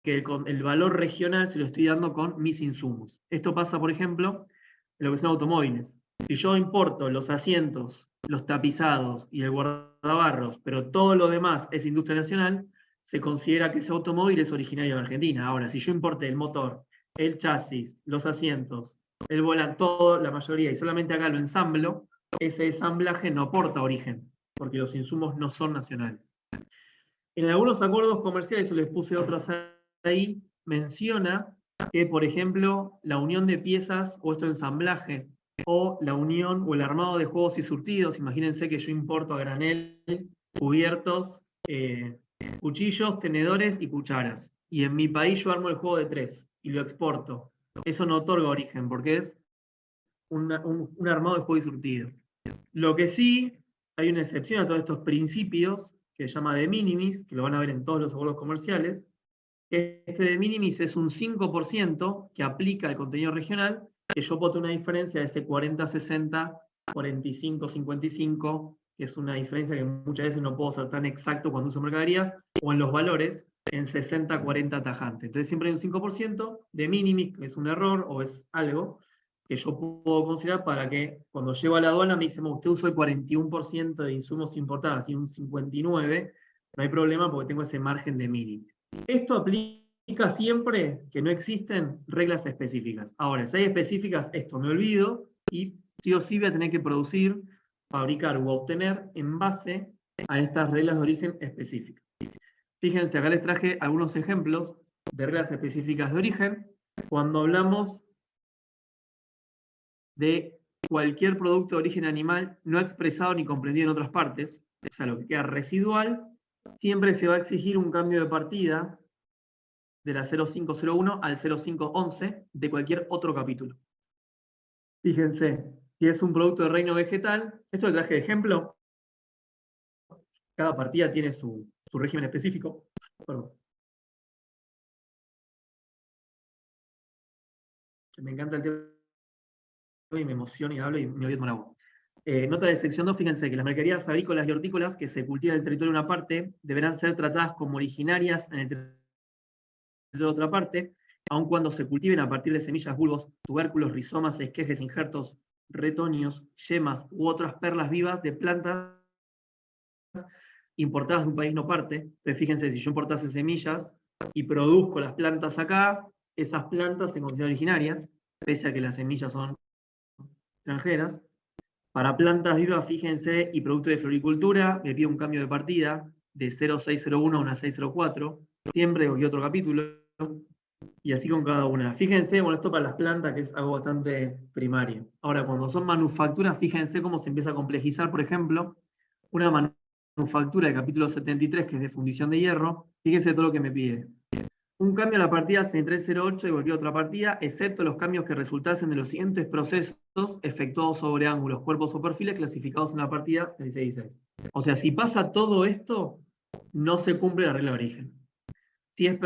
el valor regional se lo estoy dando con mis insumos. Esto pasa, por ejemplo, en lo que son automóviles. Si yo importo los asientos, los tapizados y el guardabarros, pero todo lo demás es industria nacional, se considera que ese automóvil es originario de Argentina. Ahora, si yo importé el motor, el chasis, los asientos, el volante, todo, la mayoría, y solamente acá lo ensamblo, ese ensamblaje no aporta origen, porque los insumos no son nacionales. En algunos acuerdos comerciales, yo les puse otros ahí, menciona que, por ejemplo, la unión de piezas o esto ensamblaje, o la unión o el armado de juegos y surtidos, imagínense que yo importo a granel cubiertos, cuchillos, tenedores y cucharas, y en mi país yo armo el juego de 3 y lo exporto. Eso no otorga origen, porque es un armado de juego y surtido. Lo que sí, hay una excepción a todos estos principios, que se llama de minimis, que lo van a ver en todos los acuerdos comerciales. Este de minimis es un 5% que aplica al contenido regional, que yo puedo tener una diferencia de ese 40-60, 45-55, que es una diferencia que muchas veces no puedo ser tan exacto cuando uso mercaderías, o en los valores, en 60-40 tajante. Entonces siempre hay un 5% de minimis, que es un error o es algo que yo puedo considerar para que cuando llego a la aduana me dicen, usted usó el 41% de insumos importados y un 59%, no hay problema porque tengo ese margen de minimis. Esto aplica siempre que no existen reglas específicas. Ahora, si hay específicas, esto me olvido y sí o sí voy a tener que producir, fabricar o obtener en base a estas reglas de origen específicas. Fíjense, acá les traje algunos ejemplos de reglas específicas de origen. Cuando hablamos de cualquier producto de origen animal no expresado ni comprendido en otras partes, o sea, lo que queda residual, siempre se va a exigir un cambio de partida de la 0501 al 0511 de cualquier otro capítulo. Fíjense, si es un producto de reino vegetal, esto lo traje de ejemplo, cada partida tiene su régimen específico. Perdón. Me encanta el tema y me emociona y hablo y me voy a tomar agua. Nota de sección 2, fíjense que las mercaderías agrícolas y hortícolas que se cultivan en el territorio de una parte deberán ser tratadas como originarias en el territorio de otra parte, aun cuando se cultiven a partir de semillas, bulbos, tubérculos, rizomas, esquejes, injertos, retoños, yemas u otras perlas vivas de plantas importadas de un país no parte. Entonces fíjense, si yo importase semillas y produzco las plantas acá, esas plantas se consideran originarias, pese a que las semillas son extranjeras. Para plantas vivas, fíjense, y producto de floricultura, me pido un cambio de partida de 0,601 a una 604, siempre cogí otro capítulo, y así con cada una. Fíjense, bueno, esto para las plantas, que es algo bastante primario. Ahora, cuando son manufacturas, fíjense cómo se empieza a complejizar, por ejemplo, una manufactura de capítulo 73, que es de fundición de hierro, fíjense todo lo que me pide. Un cambio a la partida 6308 y cualquier otra partida, excepto los cambios que resultasen de los siguientes procesos efectuados sobre ángulos, cuerpos o perfiles clasificados en la partida 6616. O sea, si pasa todo esto, no se cumple la regla de origen. Si es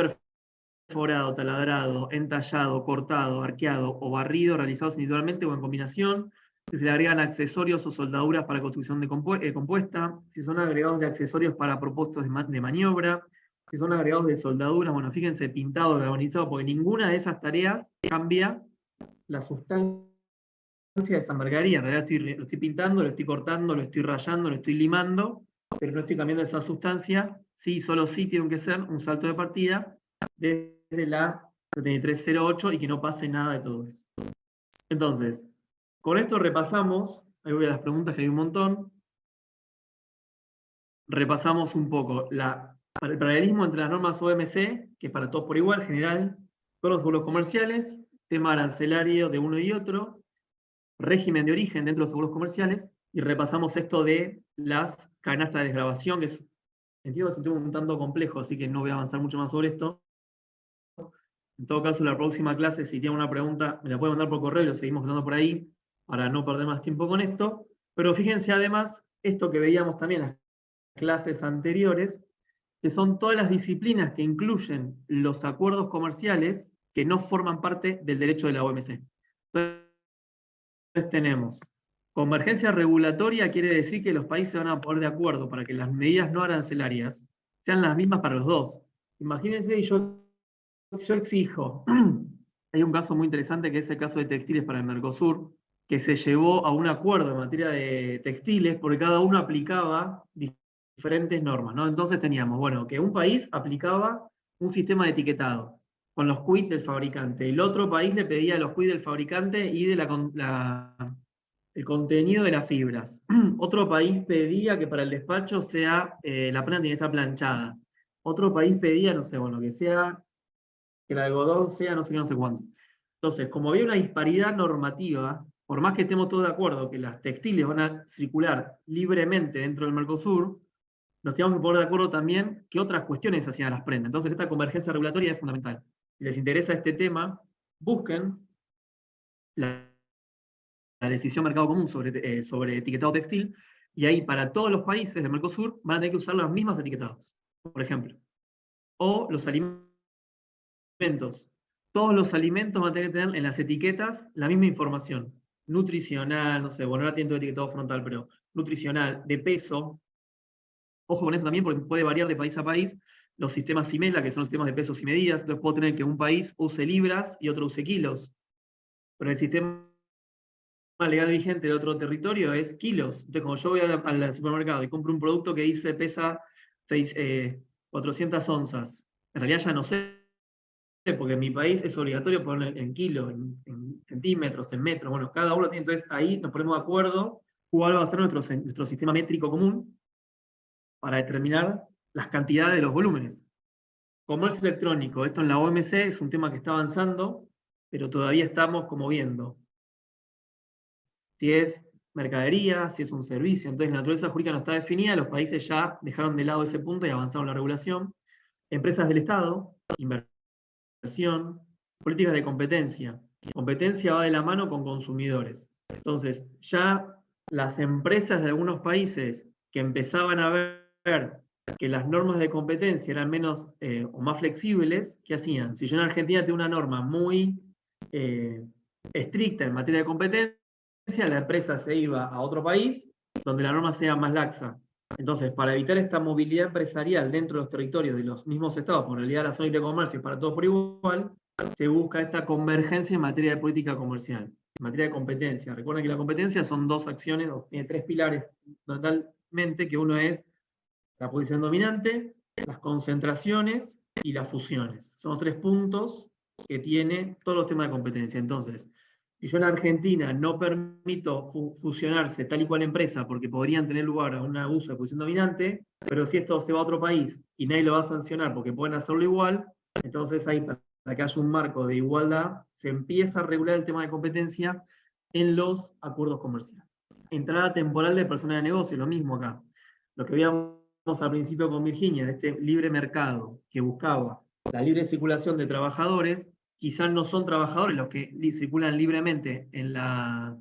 perforado, taladrado, entallado, cortado, arqueado o barrido, realizados individualmente o en combinación, si se le agregan accesorios o soldaduras para construcción de compuesta, si son agregados de accesorios para propósitos de maniobra, si son agregados de soldaduras, bueno, fíjense, pintado, carbonizado, porque ninguna de esas tareas cambia la sustancia de esa mercadería. En realidad lo estoy pintando, lo estoy cortando, lo estoy rayando, lo estoy limando, pero no estoy cambiando esa sustancia. Sí, solo sí tiene que ser un salto de partida desde la 7308 y que no pase nada de todo eso. Entonces, con esto repasamos, ahí voy a las preguntas que hay un montón, repasamos un poco el paralelismo entre las normas OMC, que es para todos por igual, general, con los seguros comerciales, tema arancelario de uno y otro, régimen de origen dentro de los seguros comerciales, y repasamos esto de las canastas de desgravación, que entiendo que es un tema un tanto complejo, así que no voy a avanzar mucho más sobre esto. En todo caso, la próxima clase, si tienen una pregunta, me la pueden mandar por correo y lo seguimos hablando por ahí, para no perder más tiempo con esto. Pero fíjense además, esto que veíamos también en las clases anteriores, que son todas las disciplinas que incluyen los acuerdos comerciales que no forman parte del derecho de la OMC. Entonces tenemos, convergencia regulatoria quiere decir que los países van a poner de acuerdo para que las medidas no arancelarias sean las mismas para los dos. Imagínense, yo exijo, hay un caso muy interesante que es el caso de textiles para el Mercosur, que se llevó a un acuerdo en materia de textiles porque cada uno aplicaba diferentes normas, ¿no? Entonces teníamos, bueno, que un país aplicaba un sistema de etiquetado con los quid del fabricante, el otro país le pedía los quid del fabricante y de el contenido de las fibras. Otro país pedía que para el despacho sea, la prenda tiene que estar planchada. Otro país pedía, no sé, bueno, que el algodón sea no sé qué, no sé cuánto. Entonces, como había una disparidad normativa, por más que estemos todos de acuerdo que las textiles van a circular libremente dentro del Mercosur, nos teníamos que poner de acuerdo también qué otras cuestiones hacían las prendas. Entonces, esta convergencia regulatoria es fundamental. Si les interesa este tema, busquen la decisión mercado común sobre etiquetado textil, y ahí para todos los países del Mercosur van a tener que usar los mismos etiquetados, por ejemplo. O los alimentos. Todos los alimentos van a tener que tener en las etiquetas la misma información. Nutricional, no sé, bueno, ahora tiene todo etiquetado frontal, pero nutricional, de peso. Ojo con eso también, porque puede variar de país a país. Los sistemas CIMELA, que son los sistemas de pesos y medidas, entonces puedo tener que un país use libras y otro use kilos. Pero el sistema legal vigente de otro territorio es kilos. Entonces, cuando yo voy al supermercado y compro un producto que dice pesa 400 onzas, en realidad ya no sé, porque en mi país es obligatorio poner en kilos, en centímetros, en metros. Bueno, cada uno tiene, entonces ahí nos ponemos de acuerdo cuál va a ser nuestro sistema métrico común para determinar las cantidades de los volúmenes. Comercio electrónico, esto en la OMC es un tema que está avanzando, pero todavía estamos como viendo si es mercadería, si es un servicio. Entonces la naturaleza jurídica no está definida, los países ya dejaron de lado ese punto y avanzaron la regulación. Empresas del Estado, inversión, políticas de competencia. Competencia va de la mano con consumidores. Entonces, ya las empresas de algunos países que empezaban a ver que las normas de competencia eran menos o más flexibles, ¿qué hacían? Si yo en Argentina tengo una norma muy estricta en materia de competencia, la empresa se iba a otro país donde la norma sea más laxa. Entonces, para evitar esta movilidad empresarial dentro de los territorios de los mismos estados, por realidad la zona de comercio para todos por igual, se busca esta convergencia en materia de política comercial, en materia de competencia. Recuerden que la competencia son dos acciones, tiene tres pilares totalmente, que uno es la posición dominante, las concentraciones y las fusiones. Son los tres puntos que tiene todos los temas de competencia. Entonces, si yo en Argentina no permito fusionarse tal y cual empresa porque podrían tener lugar a un abuso de posición dominante, pero si esto se va a otro país y nadie lo va a sancionar porque pueden hacerlo igual, entonces ahí para que haya un marco de igualdad, se empieza a regular el tema de competencia en los acuerdos comerciales. Entrada temporal de personas de negocio, lo mismo acá. Lo que veíamos al principio con Virginia, de este libre mercado que buscaba la libre circulación de trabajadores, quizás no son trabajadores los que circulan libremente en la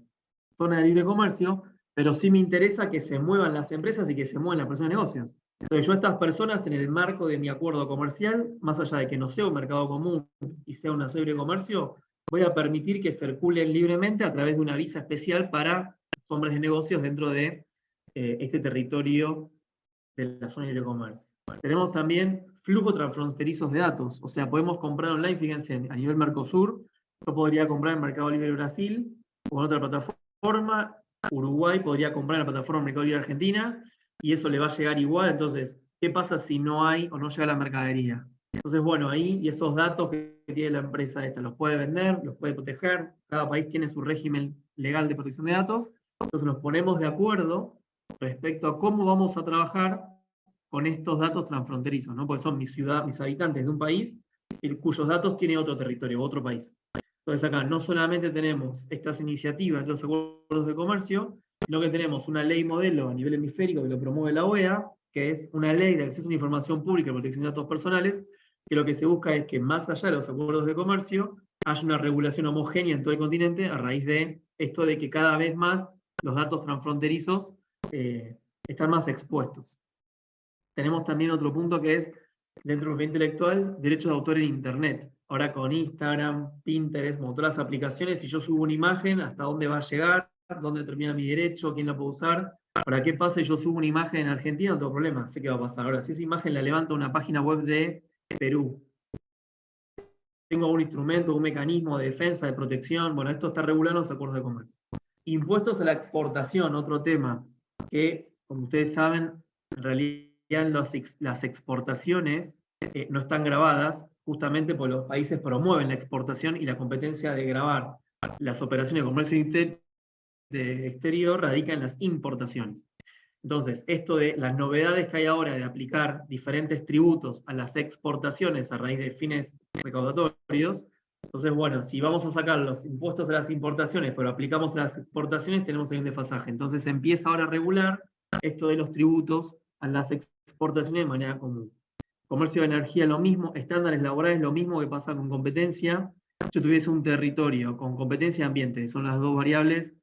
zona de libre comercio, pero sí me interesa que se muevan las empresas y que se muevan las personas de negocios. Entonces yo a estas personas, en el marco de mi acuerdo comercial, más allá de que no sea un mercado común y sea una zona de libre comercio, voy a permitir que circulen libremente a través de una visa especial para hombres de negocios dentro de este territorio de la zona de libre comercio. Tenemos también flujos transfronterizos de datos, o sea, podemos comprar online, fíjense, a nivel Mercosur, yo podría comprar en Mercado Libre Brasil o en otra plataforma, Uruguay podría comprar en la plataforma Mercado Libre Argentina, y eso le va a llegar igual. Entonces, ¿qué pasa si no hay o no llega la mercadería? Entonces, bueno, ahí, y esos datos que tiene la empresa esta, los puede vender, los puede proteger, cada país tiene su régimen legal de protección de datos, entonces nos ponemos de acuerdo respecto a cómo vamos a trabajar con estos datos transfronterizos, ¿no? Porque son mis habitantes de un país cuyos datos tiene otro territorio, otro país. Entonces acá no solamente tenemos estas iniciativas, estos acuerdos de comercio, sino que tenemos una ley modelo a nivel hemisférico que lo promueve la OEA, que es una ley de acceso a la información pública y protección de datos personales, que lo que se busca es que más allá de los acuerdos de comercio, haya una regulación homogénea en todo el continente a raíz de esto de que cada vez más los datos transfronterizos están más expuestos. Tenemos también otro punto que es, dentro del propiedad intelectual, derechos de autor en Internet. Ahora con Instagram, Pinterest, todas las aplicaciones, si yo subo una imagen, hasta dónde va a llegar, dónde termina mi derecho, quién la puede usar. ¿Para qué pasa si yo subo una imagen en Argentina? No tengo problema, sé qué va a pasar. Ahora, si esa imagen la levanta una página web de Perú, tengo un instrumento, un mecanismo de defensa, de protección, bueno, esto está regulado en los acuerdos de comercio. Impuestos a la exportación, otro tema, que, como ustedes saben, en realidad las exportaciones no están grabadas, justamente porque los países promueven la exportación y la competencia de grabar las operaciones de comercio exterior radica en las importaciones. Entonces, esto de las novedades que hay ahora de aplicar diferentes tributos a las exportaciones a raíz de fines recaudatorios, entonces, bueno, si vamos a sacar los impuestos a las importaciones, pero aplicamos a las exportaciones, tenemos ahí un desfasaje. Entonces, se empieza ahora a regular esto de los tributos a las exportaciones de manera común. Comercio de energía, lo mismo. Estándares laborales, lo mismo que pasa con competencia. Si yo tuviese un territorio con competencia y ambiente, son las dos variables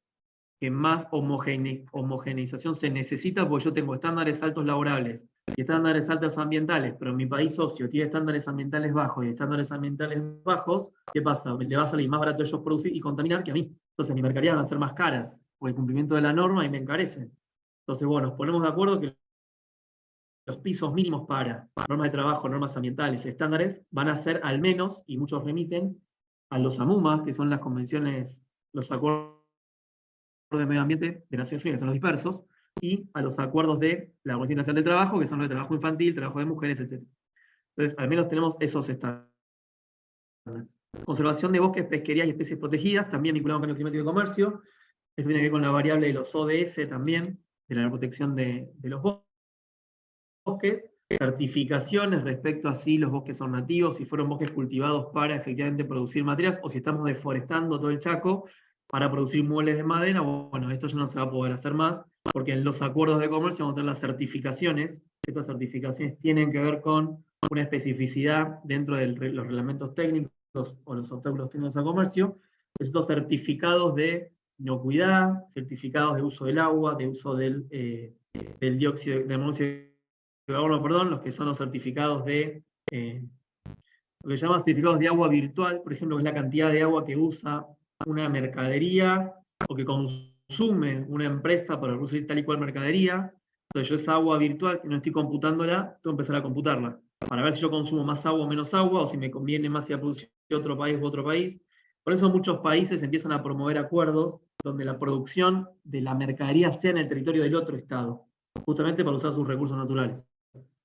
que más homogeneización se necesita, porque yo tengo estándares altos laborales y estándares altos ambientales, pero mi país socio tiene estándares ambientales bajos y estándares ambientales bajos, ¿qué pasa? Le va a salir más barato a ellos producir y contaminar que a mí. Entonces mis mercaderías van a ser más caras por el cumplimiento de la norma y me encarecen. Entonces, bueno, nos ponemos de acuerdo que los pisos mínimos para normas de trabajo, normas ambientales, estándares, van a ser al menos, y muchos remiten, a los AMUMA, que son las convenciones, los acuerdos de medio ambiente de Naciones Unidas, que son los dispersos, y a los acuerdos de la Organización Nacional del Trabajo, que son los de trabajo infantil, trabajo de mujeres, etc. Entonces, al menos tenemos esos estándares. Conservación de bosques, pesquerías y especies protegidas, también vinculado con el cambio climático y comercio. Esto tiene que ver con la variable de los ODS también, de la protección de los bosques. Certificaciones respecto a si los bosques son nativos, si fueron bosques cultivados para efectivamente producir materias, o si estamos deforestando todo el Chaco para producir muebles de madera. Bueno, esto ya no se va a poder hacer más, porque en los acuerdos de comercio vamos a tener las certificaciones. Estas certificaciones tienen que ver con una especificidad dentro de los reglamentos técnicos o los obstáculos técnicos al comercio. Estos certificados de inocuidad, certificados de uso del agua, de uso del dióxido de monóxido perdón, los que son los certificados de, lo que se llama certificados de agua virtual, por ejemplo, que es la cantidad de agua que usa una mercadería o que consume una empresa para producir tal y cual mercadería. Entonces yo esa agua virtual, que no estoy computándola, tengo que empezar a computarla, para ver si yo consumo más agua o menos agua, o si me conviene más ir a producir otro país u otro país. Por eso muchos países empiezan a promover acuerdos donde la producción de la mercadería sea en el territorio del otro estado, justamente para usar sus recursos naturales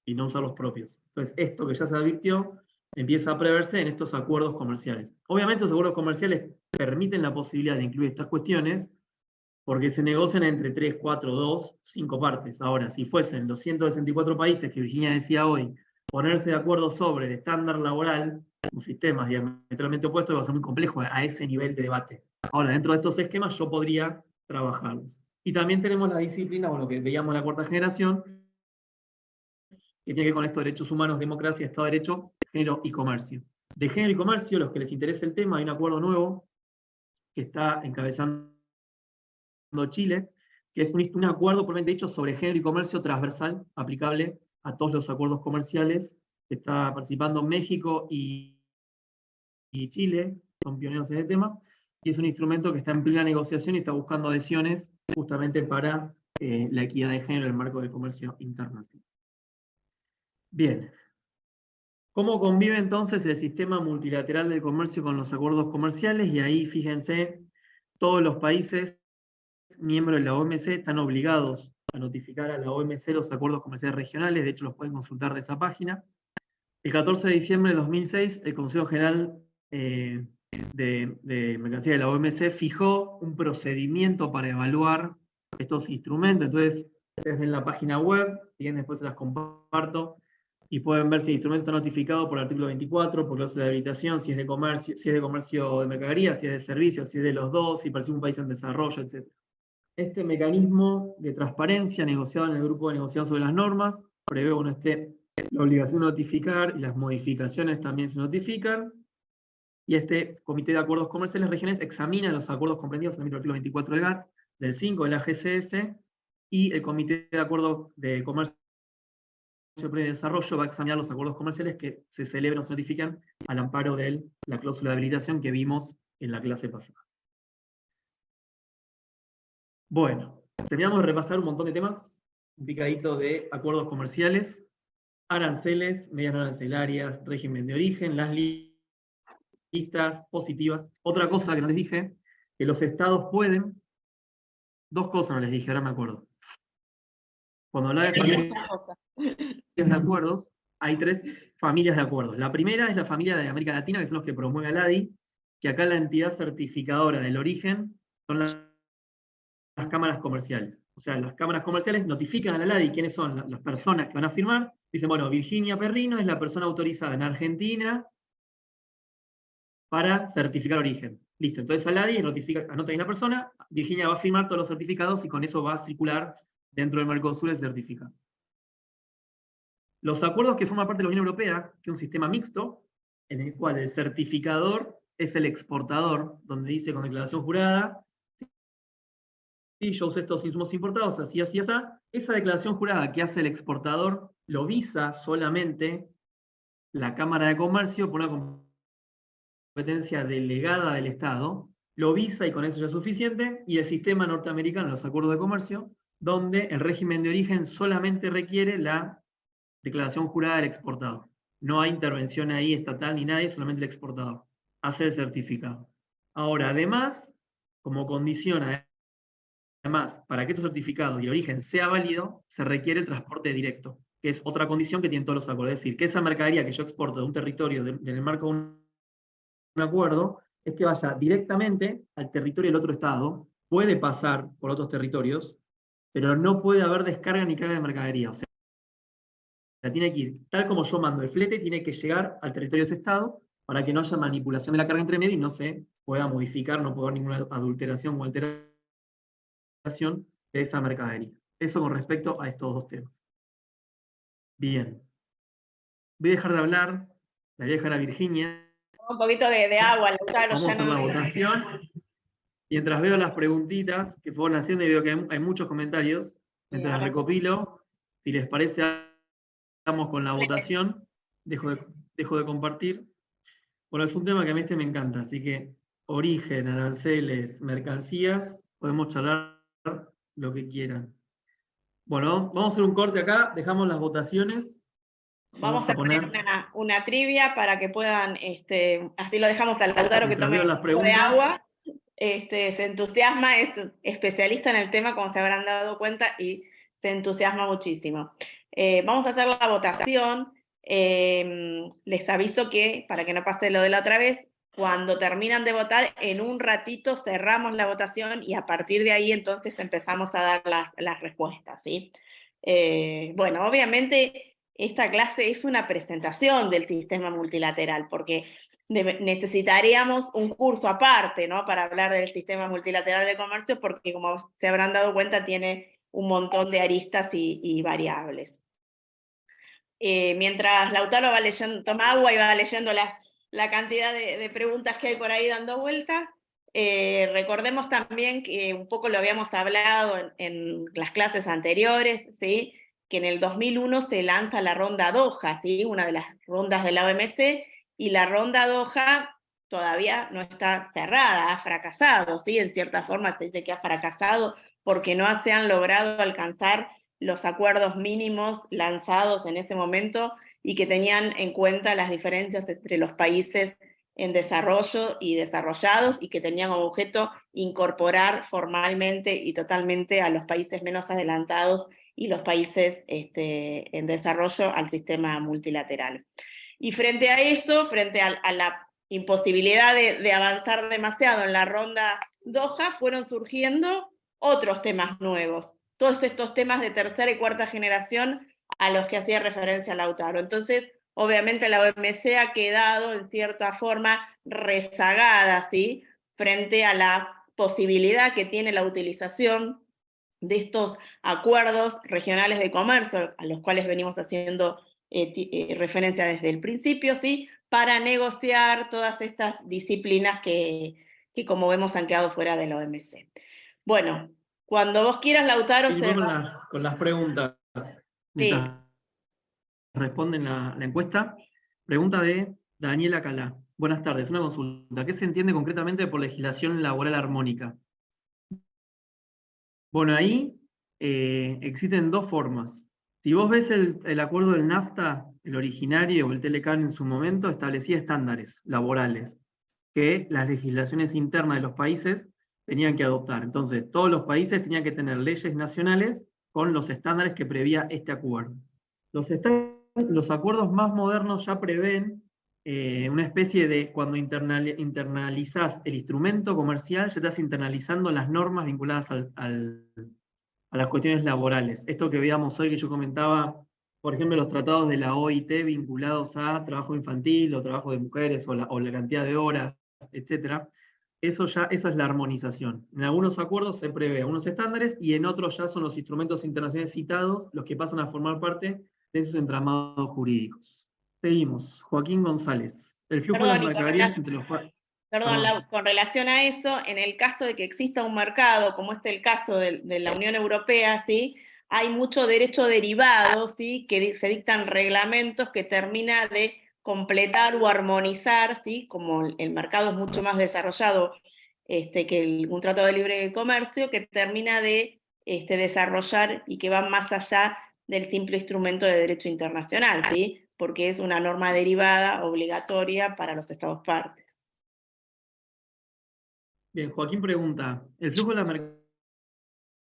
y no usar los propios. Entonces, esto que ya se advirtió empieza a preverse en estos acuerdos comerciales. Obviamente los acuerdos comerciales permiten la posibilidad de incluir estas cuestiones porque se negocian entre 3, 4, 2, 5 partes. Ahora, si fuesen los 164 países que Virginia decía hoy, ponerse de acuerdo sobre el estándar laboral, con sistemas diametralmente opuestos, va a ser muy complejo a ese nivel de debate. Ahora, dentro de estos esquemas yo podría trabajarlos. Y también tenemos la disciplina, o lo que veíamos en la cuarta generación, que tiene que ver con estos derechos humanos, democracia, Estado de Derecho, género y comercio. De género y comercio, los que les interese el tema, hay un acuerdo nuevo que está encabezando Chile, que es un acuerdo propiamente dicho sobre género y comercio transversal, aplicable a todos los acuerdos comerciales, que está participando México y Chile, son pioneros en el tema, y es un instrumento que está en plena negociación y está buscando adhesiones justamente para la equidad de género en el marco del comercio internacional. Bien. ¿Cómo convive entonces el sistema multilateral del comercio con los acuerdos comerciales? Y ahí, fíjense, todos los países miembros de la OMC están obligados a notificar a la OMC los acuerdos comerciales regionales, de hecho los pueden consultar de esa página. El 14 de diciembre de 2006, el Consejo General de Mercancía de la OMC fijó un procedimiento para evaluar estos instrumentos. Entonces, ustedes ven la página web, y después se las comparto, y pueden ver si el instrumento está notificado por el artículo 24, por cláusula de habilitación, si es de comercio de mercadería, si es de servicios, si es de los dos, si participa un país en desarrollo, etc. Este mecanismo de transparencia negociado en el grupo de negociación sobre las normas prevé, bueno, la obligación de notificar y las modificaciones también se notifican. Y este Comité de Acuerdos Comerciales Regionales examina los acuerdos comprendidos en el artículo 24 del GATT, del 5 de la GCS, y el Comité de Acuerdos de Comercio y Desarrollo va a examinar los acuerdos comerciales que se celebran o se notifican al amparo de la cláusula de habilitación que vimos en la clase pasada. Bueno, terminamos de repasar un montón de temas, un picadito de acuerdos comerciales, aranceles, medidas no arancelarias, régimen de origen, las listas positivas. Otra cosa que no les dije, que los estados pueden, dos cosas no les dije, ahora me acuerdo. Cuando hablaba de familias de acuerdos, hay 3 familias de acuerdos. La primera es la familia de América Latina, que son los que promueve el ADI, que acá la entidad certificadora del origen son las cámaras comerciales. O sea, las cámaras comerciales notifican a la LADI quiénes son las personas que van a firmar. Dicen, bueno, Virginia Perrino es la persona autorizada en Argentina para certificar origen. Listo, entonces a LADI anota ahí una persona, Virginia va a firmar todos los certificados y con eso va a circular dentro del Mercosur el certificado. Los acuerdos que forman parte de la Unión Europea, que es un sistema mixto, en el cual el certificador es el exportador, donde dice con declaración jurada, sí, yo usé estos insumos importados, así, así, así. Esa declaración jurada que hace el exportador lo visa solamente la Cámara de Comercio por una competencia delegada del Estado, lo visa y con eso ya es suficiente, y el sistema norteamericano, los acuerdos de comercio, donde el régimen de origen solamente requiere la declaración jurada del exportador. No hay intervención ahí estatal ni nadie, solamente el exportador hace el certificado. Ahora, además, como condición además, para que estos certificados y el origen sea válido, se requiere el transporte directo, que es otra condición que tienen todos los acuerdos. Es decir, que esa mercadería que yo exporto de un territorio en el marco de un acuerdo, es que vaya directamente al territorio del otro estado, puede pasar por otros territorios, pero no puede haber descarga ni carga de mercadería. O sea, tiene que ir, tal como yo mando el flete, tiene que llegar al territorio de ese estado para que no haya manipulación de la carga entre medio y no se pueda modificar, no pueda haber ninguna adulteración o alteración de esa mercadería. Eso con respecto a estos dos temas. Bien. Voy a dejar de hablar, la voy a dejar a Virginia. Un poquito de agua, Lautaro. Vamos a hacer la votación. Mientras veo las preguntitas que fueron haciendo y veo que hay muchos comentarios, mientras las recopilo, si les parece estamos con la votación. Dejo de compartir. Bueno, es un tema que a mí me encanta, así que origen, aranceles, mercancías, podemos charlar lo que quieran. Bueno, vamos a hacer un corte acá, dejamos las votaciones. Vamos a poner una trivia para que puedan, así lo dejamos al Lautaro que tome un poco de agua. Se entusiasma, es especialista en el tema, como se habrán dado cuenta, y se entusiasma muchísimo. Vamos a hacer la votación. Les aviso que, para que no pase lo de la otra vez, cuando terminan de votar, en un ratito cerramos la votación y a partir de ahí entonces empezamos a dar las respuestas, ¿sí? Bueno, obviamente esta clase es una presentación del sistema multilateral, porque necesitaríamos un curso aparte, ¿no? Para hablar del sistema multilateral de comercio, porque como se habrán dado cuenta, tiene un montón de aristas y variables. Mientras Lautaro va leyendo, toma agua y va leyendo la cantidad de preguntas que hay por ahí dando vueltas, recordemos también que un poco lo habíamos hablado en las clases anteriores, ¿sí? Que en el 2001 se lanza la ronda Doha, ¿sí? Una de las rondas de la OMC, y la ronda Doha todavía no está cerrada, ha fracasado, ¿sí? En cierta forma se dice que ha fracasado porque no se han logrado alcanzar los acuerdos mínimos lanzados en ese momento y que tenían en cuenta las diferencias entre los países en desarrollo y desarrollados, y que tenían como objeto incorporar formalmente y totalmente a los países menos adelantados y los países en desarrollo al sistema multilateral. Y frente a eso, frente a la imposibilidad de avanzar demasiado en la ronda Doha, fueron surgiendo otros temas nuevos, todos estos temas de tercera y cuarta generación a los que hacía referencia Lautaro. Entonces, obviamente la OMC ha quedado en cierta forma rezagada, ¿sí? Frente a la posibilidad que tiene la utilización de estos acuerdos regionales de comercio, a los cuales venimos haciendo referencia desde el principio, ¿sí? Para negociar todas estas disciplinas que como vemos han quedado fuera de la OMC. Bueno, cuando vos quieras, Lautaro, con las preguntas. Mientras responden la encuesta. Pregunta de Daniela Calá. Buenas tardes, una consulta. ¿Qué se entiende concretamente por legislación laboral armónica? Bueno, ahí existen dos formas. Si vos ves el acuerdo del NAFTA, el originario o el Telecan en su momento, establecía estándares laborales que las legislaciones internas de los países tenían que adoptar. Entonces, todos los países tenían que tener leyes nacionales con los estándares que prevía este acuerdo. Los acuerdos más modernos ya prevén una especie de, cuando internalizás el instrumento comercial, ya estás internalizando las normas vinculadas a las cuestiones laborales. Esto que veíamos hoy, que yo comentaba, por ejemplo, los tratados de la OIT vinculados a trabajo infantil o trabajo de mujeres o la cantidad de horas, etc. Esa es la armonización. En algunos acuerdos se prevé unos estándares y en otros ya son los instrumentos internacionales citados los que pasan a formar parte de esos entramados jurídicos. Seguimos. Joaquín González. El flujo de las mercaderías entre los países. Perdón, con relación a eso, en el caso de que exista un mercado, como es el caso de la Unión Europea, ¿sí? Hay mucho derecho derivado, ¿sí? Que se dictan reglamentos que termina de completar o armonizar, ¿sí? Como el mercado es mucho más desarrollado que un tratado de libre comercio, que termina de desarrollar y que va más allá del simple instrumento de derecho internacional, ¿sí? Porque es una norma derivada obligatoria para los Estados partes. Bien, Joaquín pregunta, ¿el flujo de las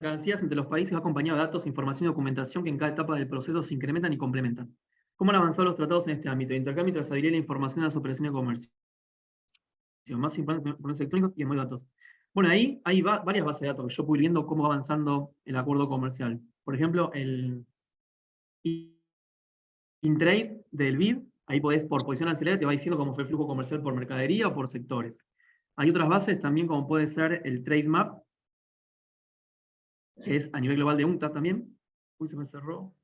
mercancías entre los países va acompañado de datos, información y documentación que en cada etapa del proceso se incrementan y complementan? ¿Cómo han avanzado los tratados en este ámbito? Intercambio y trazabilidad de la información en las operaciones de comercio. Más informes electrónicos y de datos. Bueno, ahí hay varias bases de datos que yo puedo ir viendo cómo va avanzando el acuerdo comercial. Por ejemplo, el Intrade del BID, ahí podés, por posición ancillera, te va diciendo cómo fue el flujo comercial por mercadería o por sectores. Hay otras bases también, como puede ser el Trade Map, que es a nivel global de UNCTAD también. Uy, se me cerró.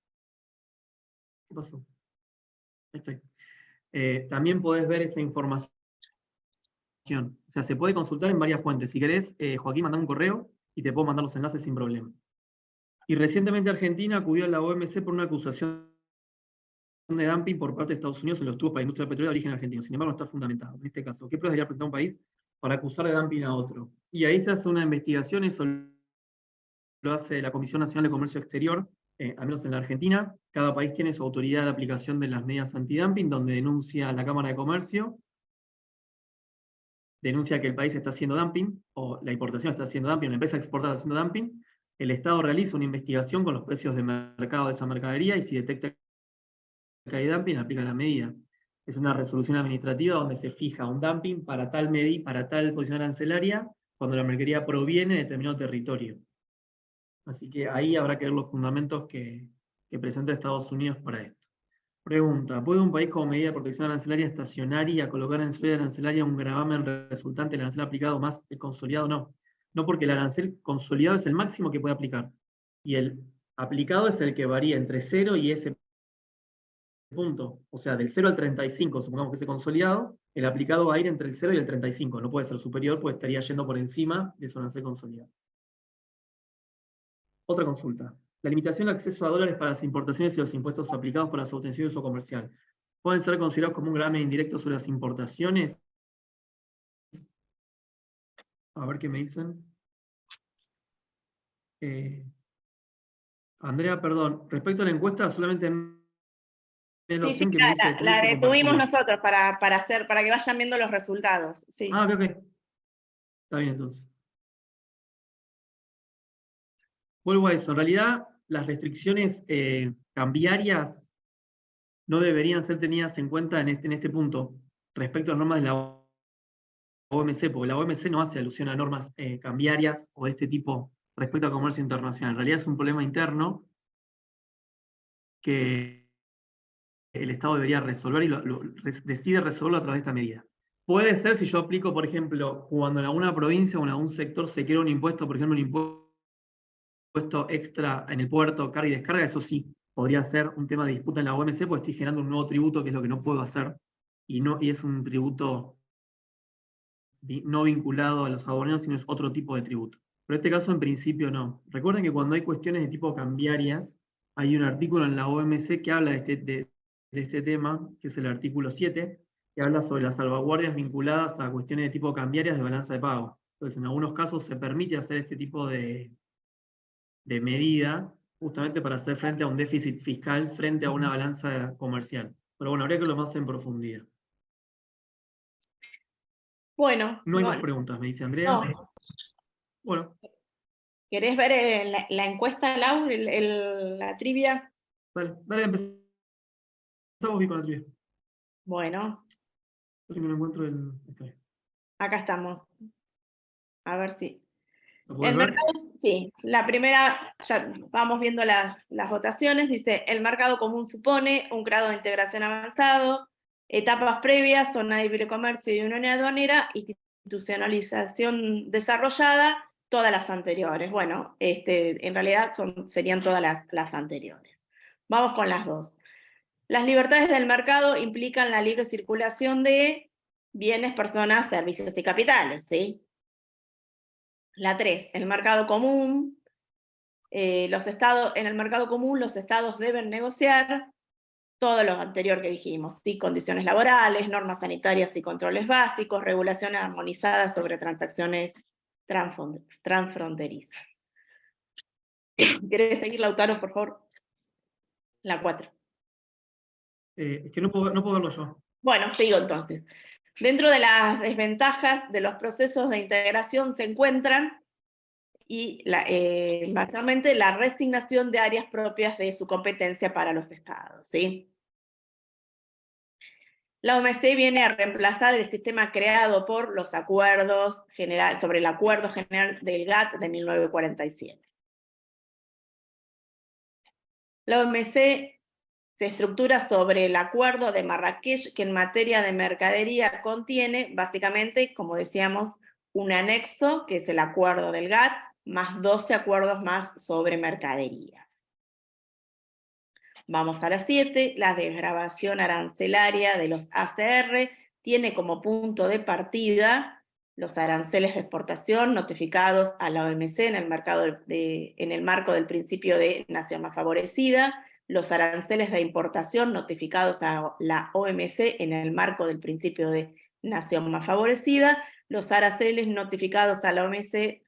¿Qué pasó? Ahí estoy. También podés ver esa información. O sea, se puede consultar en varias fuentes. Si querés, Joaquín, mandame un correo y te puedo mandar los enlaces sin problema. Y recientemente Argentina acudió a la OMC por una acusación de dumping por parte de Estados Unidos en los tubos para la industria petrolera de origen argentino. Sin embargo, no está fundamentado. En este caso, ¿qué pruebas debería presentar un país para acusar de dumping a otro? Y ahí se hace una investigación, eso lo hace la Comisión Nacional de Comercio Exterior, al menos en la Argentina. Cada país tiene su autoridad de aplicación de las medidas antidumping, donde denuncia a la Cámara de Comercio, denuncia que el país está haciendo dumping, o la importación está haciendo dumping, la empresa exportada está haciendo dumping. El Estado realiza una investigación con los precios de mercado de esa mercadería y si detecta que hay dumping, aplica la medida. Es una resolución administrativa donde se fija un dumping para tal posición arancelaria cuando la mercadería proviene de determinado territorio. Así que ahí habrá que ver los fundamentos que presenta Estados Unidos para esto. Pregunta, ¿puede un país como medida de protección arancelaria estacionaria colocar en su ley arancelaria un gravamen resultante del arancel aplicado más el consolidado? No. No, porque el arancel consolidado es el máximo que puede aplicar. Y el aplicado es el que varía entre 0 y ese punto. O sea, del 0 al 35, supongamos que es consolidado, el aplicado va a ir entre el 0 y el 35. No puede ser superior, pues estaría yendo por encima de su arancel consolidado. Otra consulta. La limitación al acceso a dólares para las importaciones y los impuestos aplicados por las obtenciones de uso comercial pueden ser considerados como un gravamen indirecto sobre las importaciones. A ver qué me dicen. Andrea, perdón. Respecto a la encuesta, solamente la opción que me dice de la comercio detuvimos compartido. nosotros para que vayan viendo los resultados. Sí. Ah, ok. Está bien entonces. Vuelvo a eso. En realidad, las restricciones cambiarias no deberían ser tenidas en cuenta en este punto respecto a las normas de la OMC, porque la OMC no hace alusión a normas cambiarias o de este tipo respecto al comercio internacional. En realidad es un problema interno que el Estado debería resolver y decide resolverlo a través de esta medida. Puede ser si yo aplico, por ejemplo, cuando en alguna provincia o en algún sector se quiere un impuesto, por ejemplo, un impuesto extra en el puerto, carga y descarga, eso sí, podría ser un tema de disputa en la OMC, porque estoy generando un nuevo tributo, que es lo que no puedo hacer, y es un tributo no vinculado a los abonados, sino es otro tipo de tributo. Pero en este caso, en principio, no. Recuerden que cuando hay cuestiones de tipo cambiarias, hay un artículo en la OMC que habla de este tema, que es el artículo 7, que habla sobre las salvaguardias vinculadas a cuestiones de tipo cambiarias de balanza de pago. Entonces, en algunos casos se permite hacer este tipo de medida, justamente para hacer frente a un déficit fiscal frente a una balanza comercial. Pero bueno, habría que lo más en profundidad. Bueno, No hay más preguntas, me dice Andrea. no. Bueno. ¿Querés ver la encuesta, Lau, la trivia? Dale, empezamos bien con la trivia. Bueno. Porque no encuentro Acá estamos. A ver si. ¿Lo podés ver? Sí, la primera, ya vamos viendo las votaciones, dice, el mercado común supone un grado de integración avanzado, etapas previas, zona de libre comercio y unión aduanera, institucionalización desarrollada, todas las anteriores. Bueno, en realidad serían todas las anteriores. Vamos con las dos. Las libertades del mercado implican la libre circulación de bienes, personas, servicios y capitales, ¿sí? La 3, el mercado común. En el mercado común los estados deben negociar todo lo anterior que dijimos, ¿sí? Condiciones laborales, normas sanitarias y controles básicos, regulaciones armonizadas sobre transacciones transfronterizas. ¿Querés seguir, Lautaro, por favor? La 4. Es que no puedo verlo yo. Bueno, sigo entonces. Dentro de las desventajas de los procesos de integración se encuentran básicamente la resignación de áreas propias de su competencia para los estados, ¿sí? La OMC viene a reemplazar el sistema creado por los acuerdos sobre el Acuerdo General del GATT de 1947. La OMC se estructura sobre el Acuerdo de Marrakech, que en materia de mercadería contiene, básicamente, como decíamos, un anexo, que es el Acuerdo del GATT, más 12 acuerdos más sobre mercadería. Vamos a la 7, la desgravación arancelaria de los ACR tiene como punto de partida los aranceles de exportación notificados a la OMC en el marco del principio de nación más favorecida, los aranceles de importación notificados a la OMC en el marco del principio de nación más favorecida, los aranceles notificados a la OMC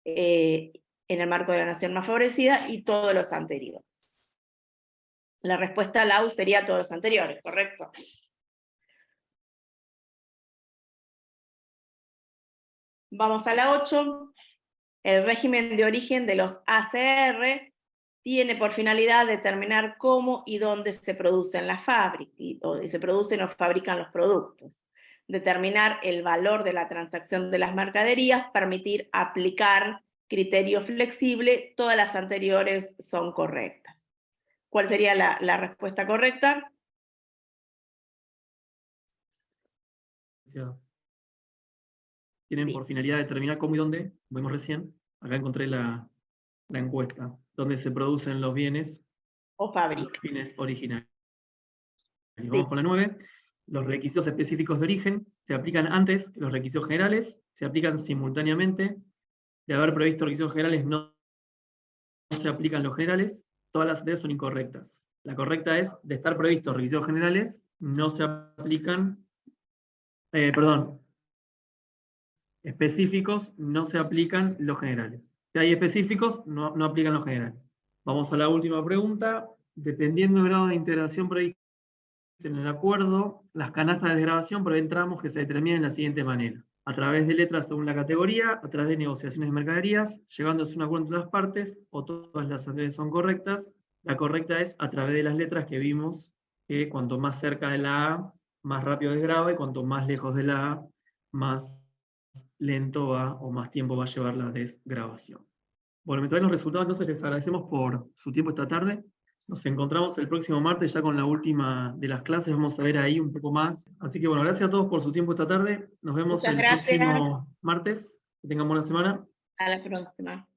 en el marco de la nación más favorecida y todos los anteriores. La respuesta a la U sería todos los anteriores, ¿correcto? Vamos a la 8. El régimen de origen de los ACR tiene por finalidad determinar cómo y dónde se producen las fábricas, o se producen o fabrican los productos. Determinar el valor de la transacción de las mercaderías, permitir aplicar criterio flexible, todas las anteriores son correctas. ¿Cuál sería la respuesta correcta? Tienen por finalidad determinar cómo y dónde, vimos recién, acá encontré la encuesta, donde se producen los bienes O fábrica. los fines originarios. Sí. Vamos con la 9. Los requisitos específicos de origen se aplican antes que los requisitos generales, se aplican simultáneamente. De haber previsto requisitos generales no se aplican los generales, todas las anteriores son incorrectas. La correcta es, de estar previstos requisitos generales, no se aplican, específicos, no se aplican los generales. Si hay específicos, no aplican los generales. Vamos a la última pregunta. Dependiendo del grado de integración previsto en el acuerdo, las canastas de desgravación prevén tramos que se determinan de la siguiente manera: a través de letras según la categoría, a través de negociaciones de mercaderías, llegándose a un acuerdo entre las partes, o todas las anteriores son correctas. La correcta es a través de las letras, que vimos que cuanto más cerca de la A, más rápido desgrava, y cuanto más lejos de la A, más lento va o más tiempo va a llevar la desgravación. Bueno, me traen los resultados, entonces les agradecemos por su tiempo esta tarde. Nos encontramos el próximo martes ya con la última de las clases, vamos a ver ahí un poco más. Así que bueno, gracias a todos por su tiempo esta tarde. Nos vemos Muchas el gracias. próximo martes. Que tengan buena semana. A la próxima.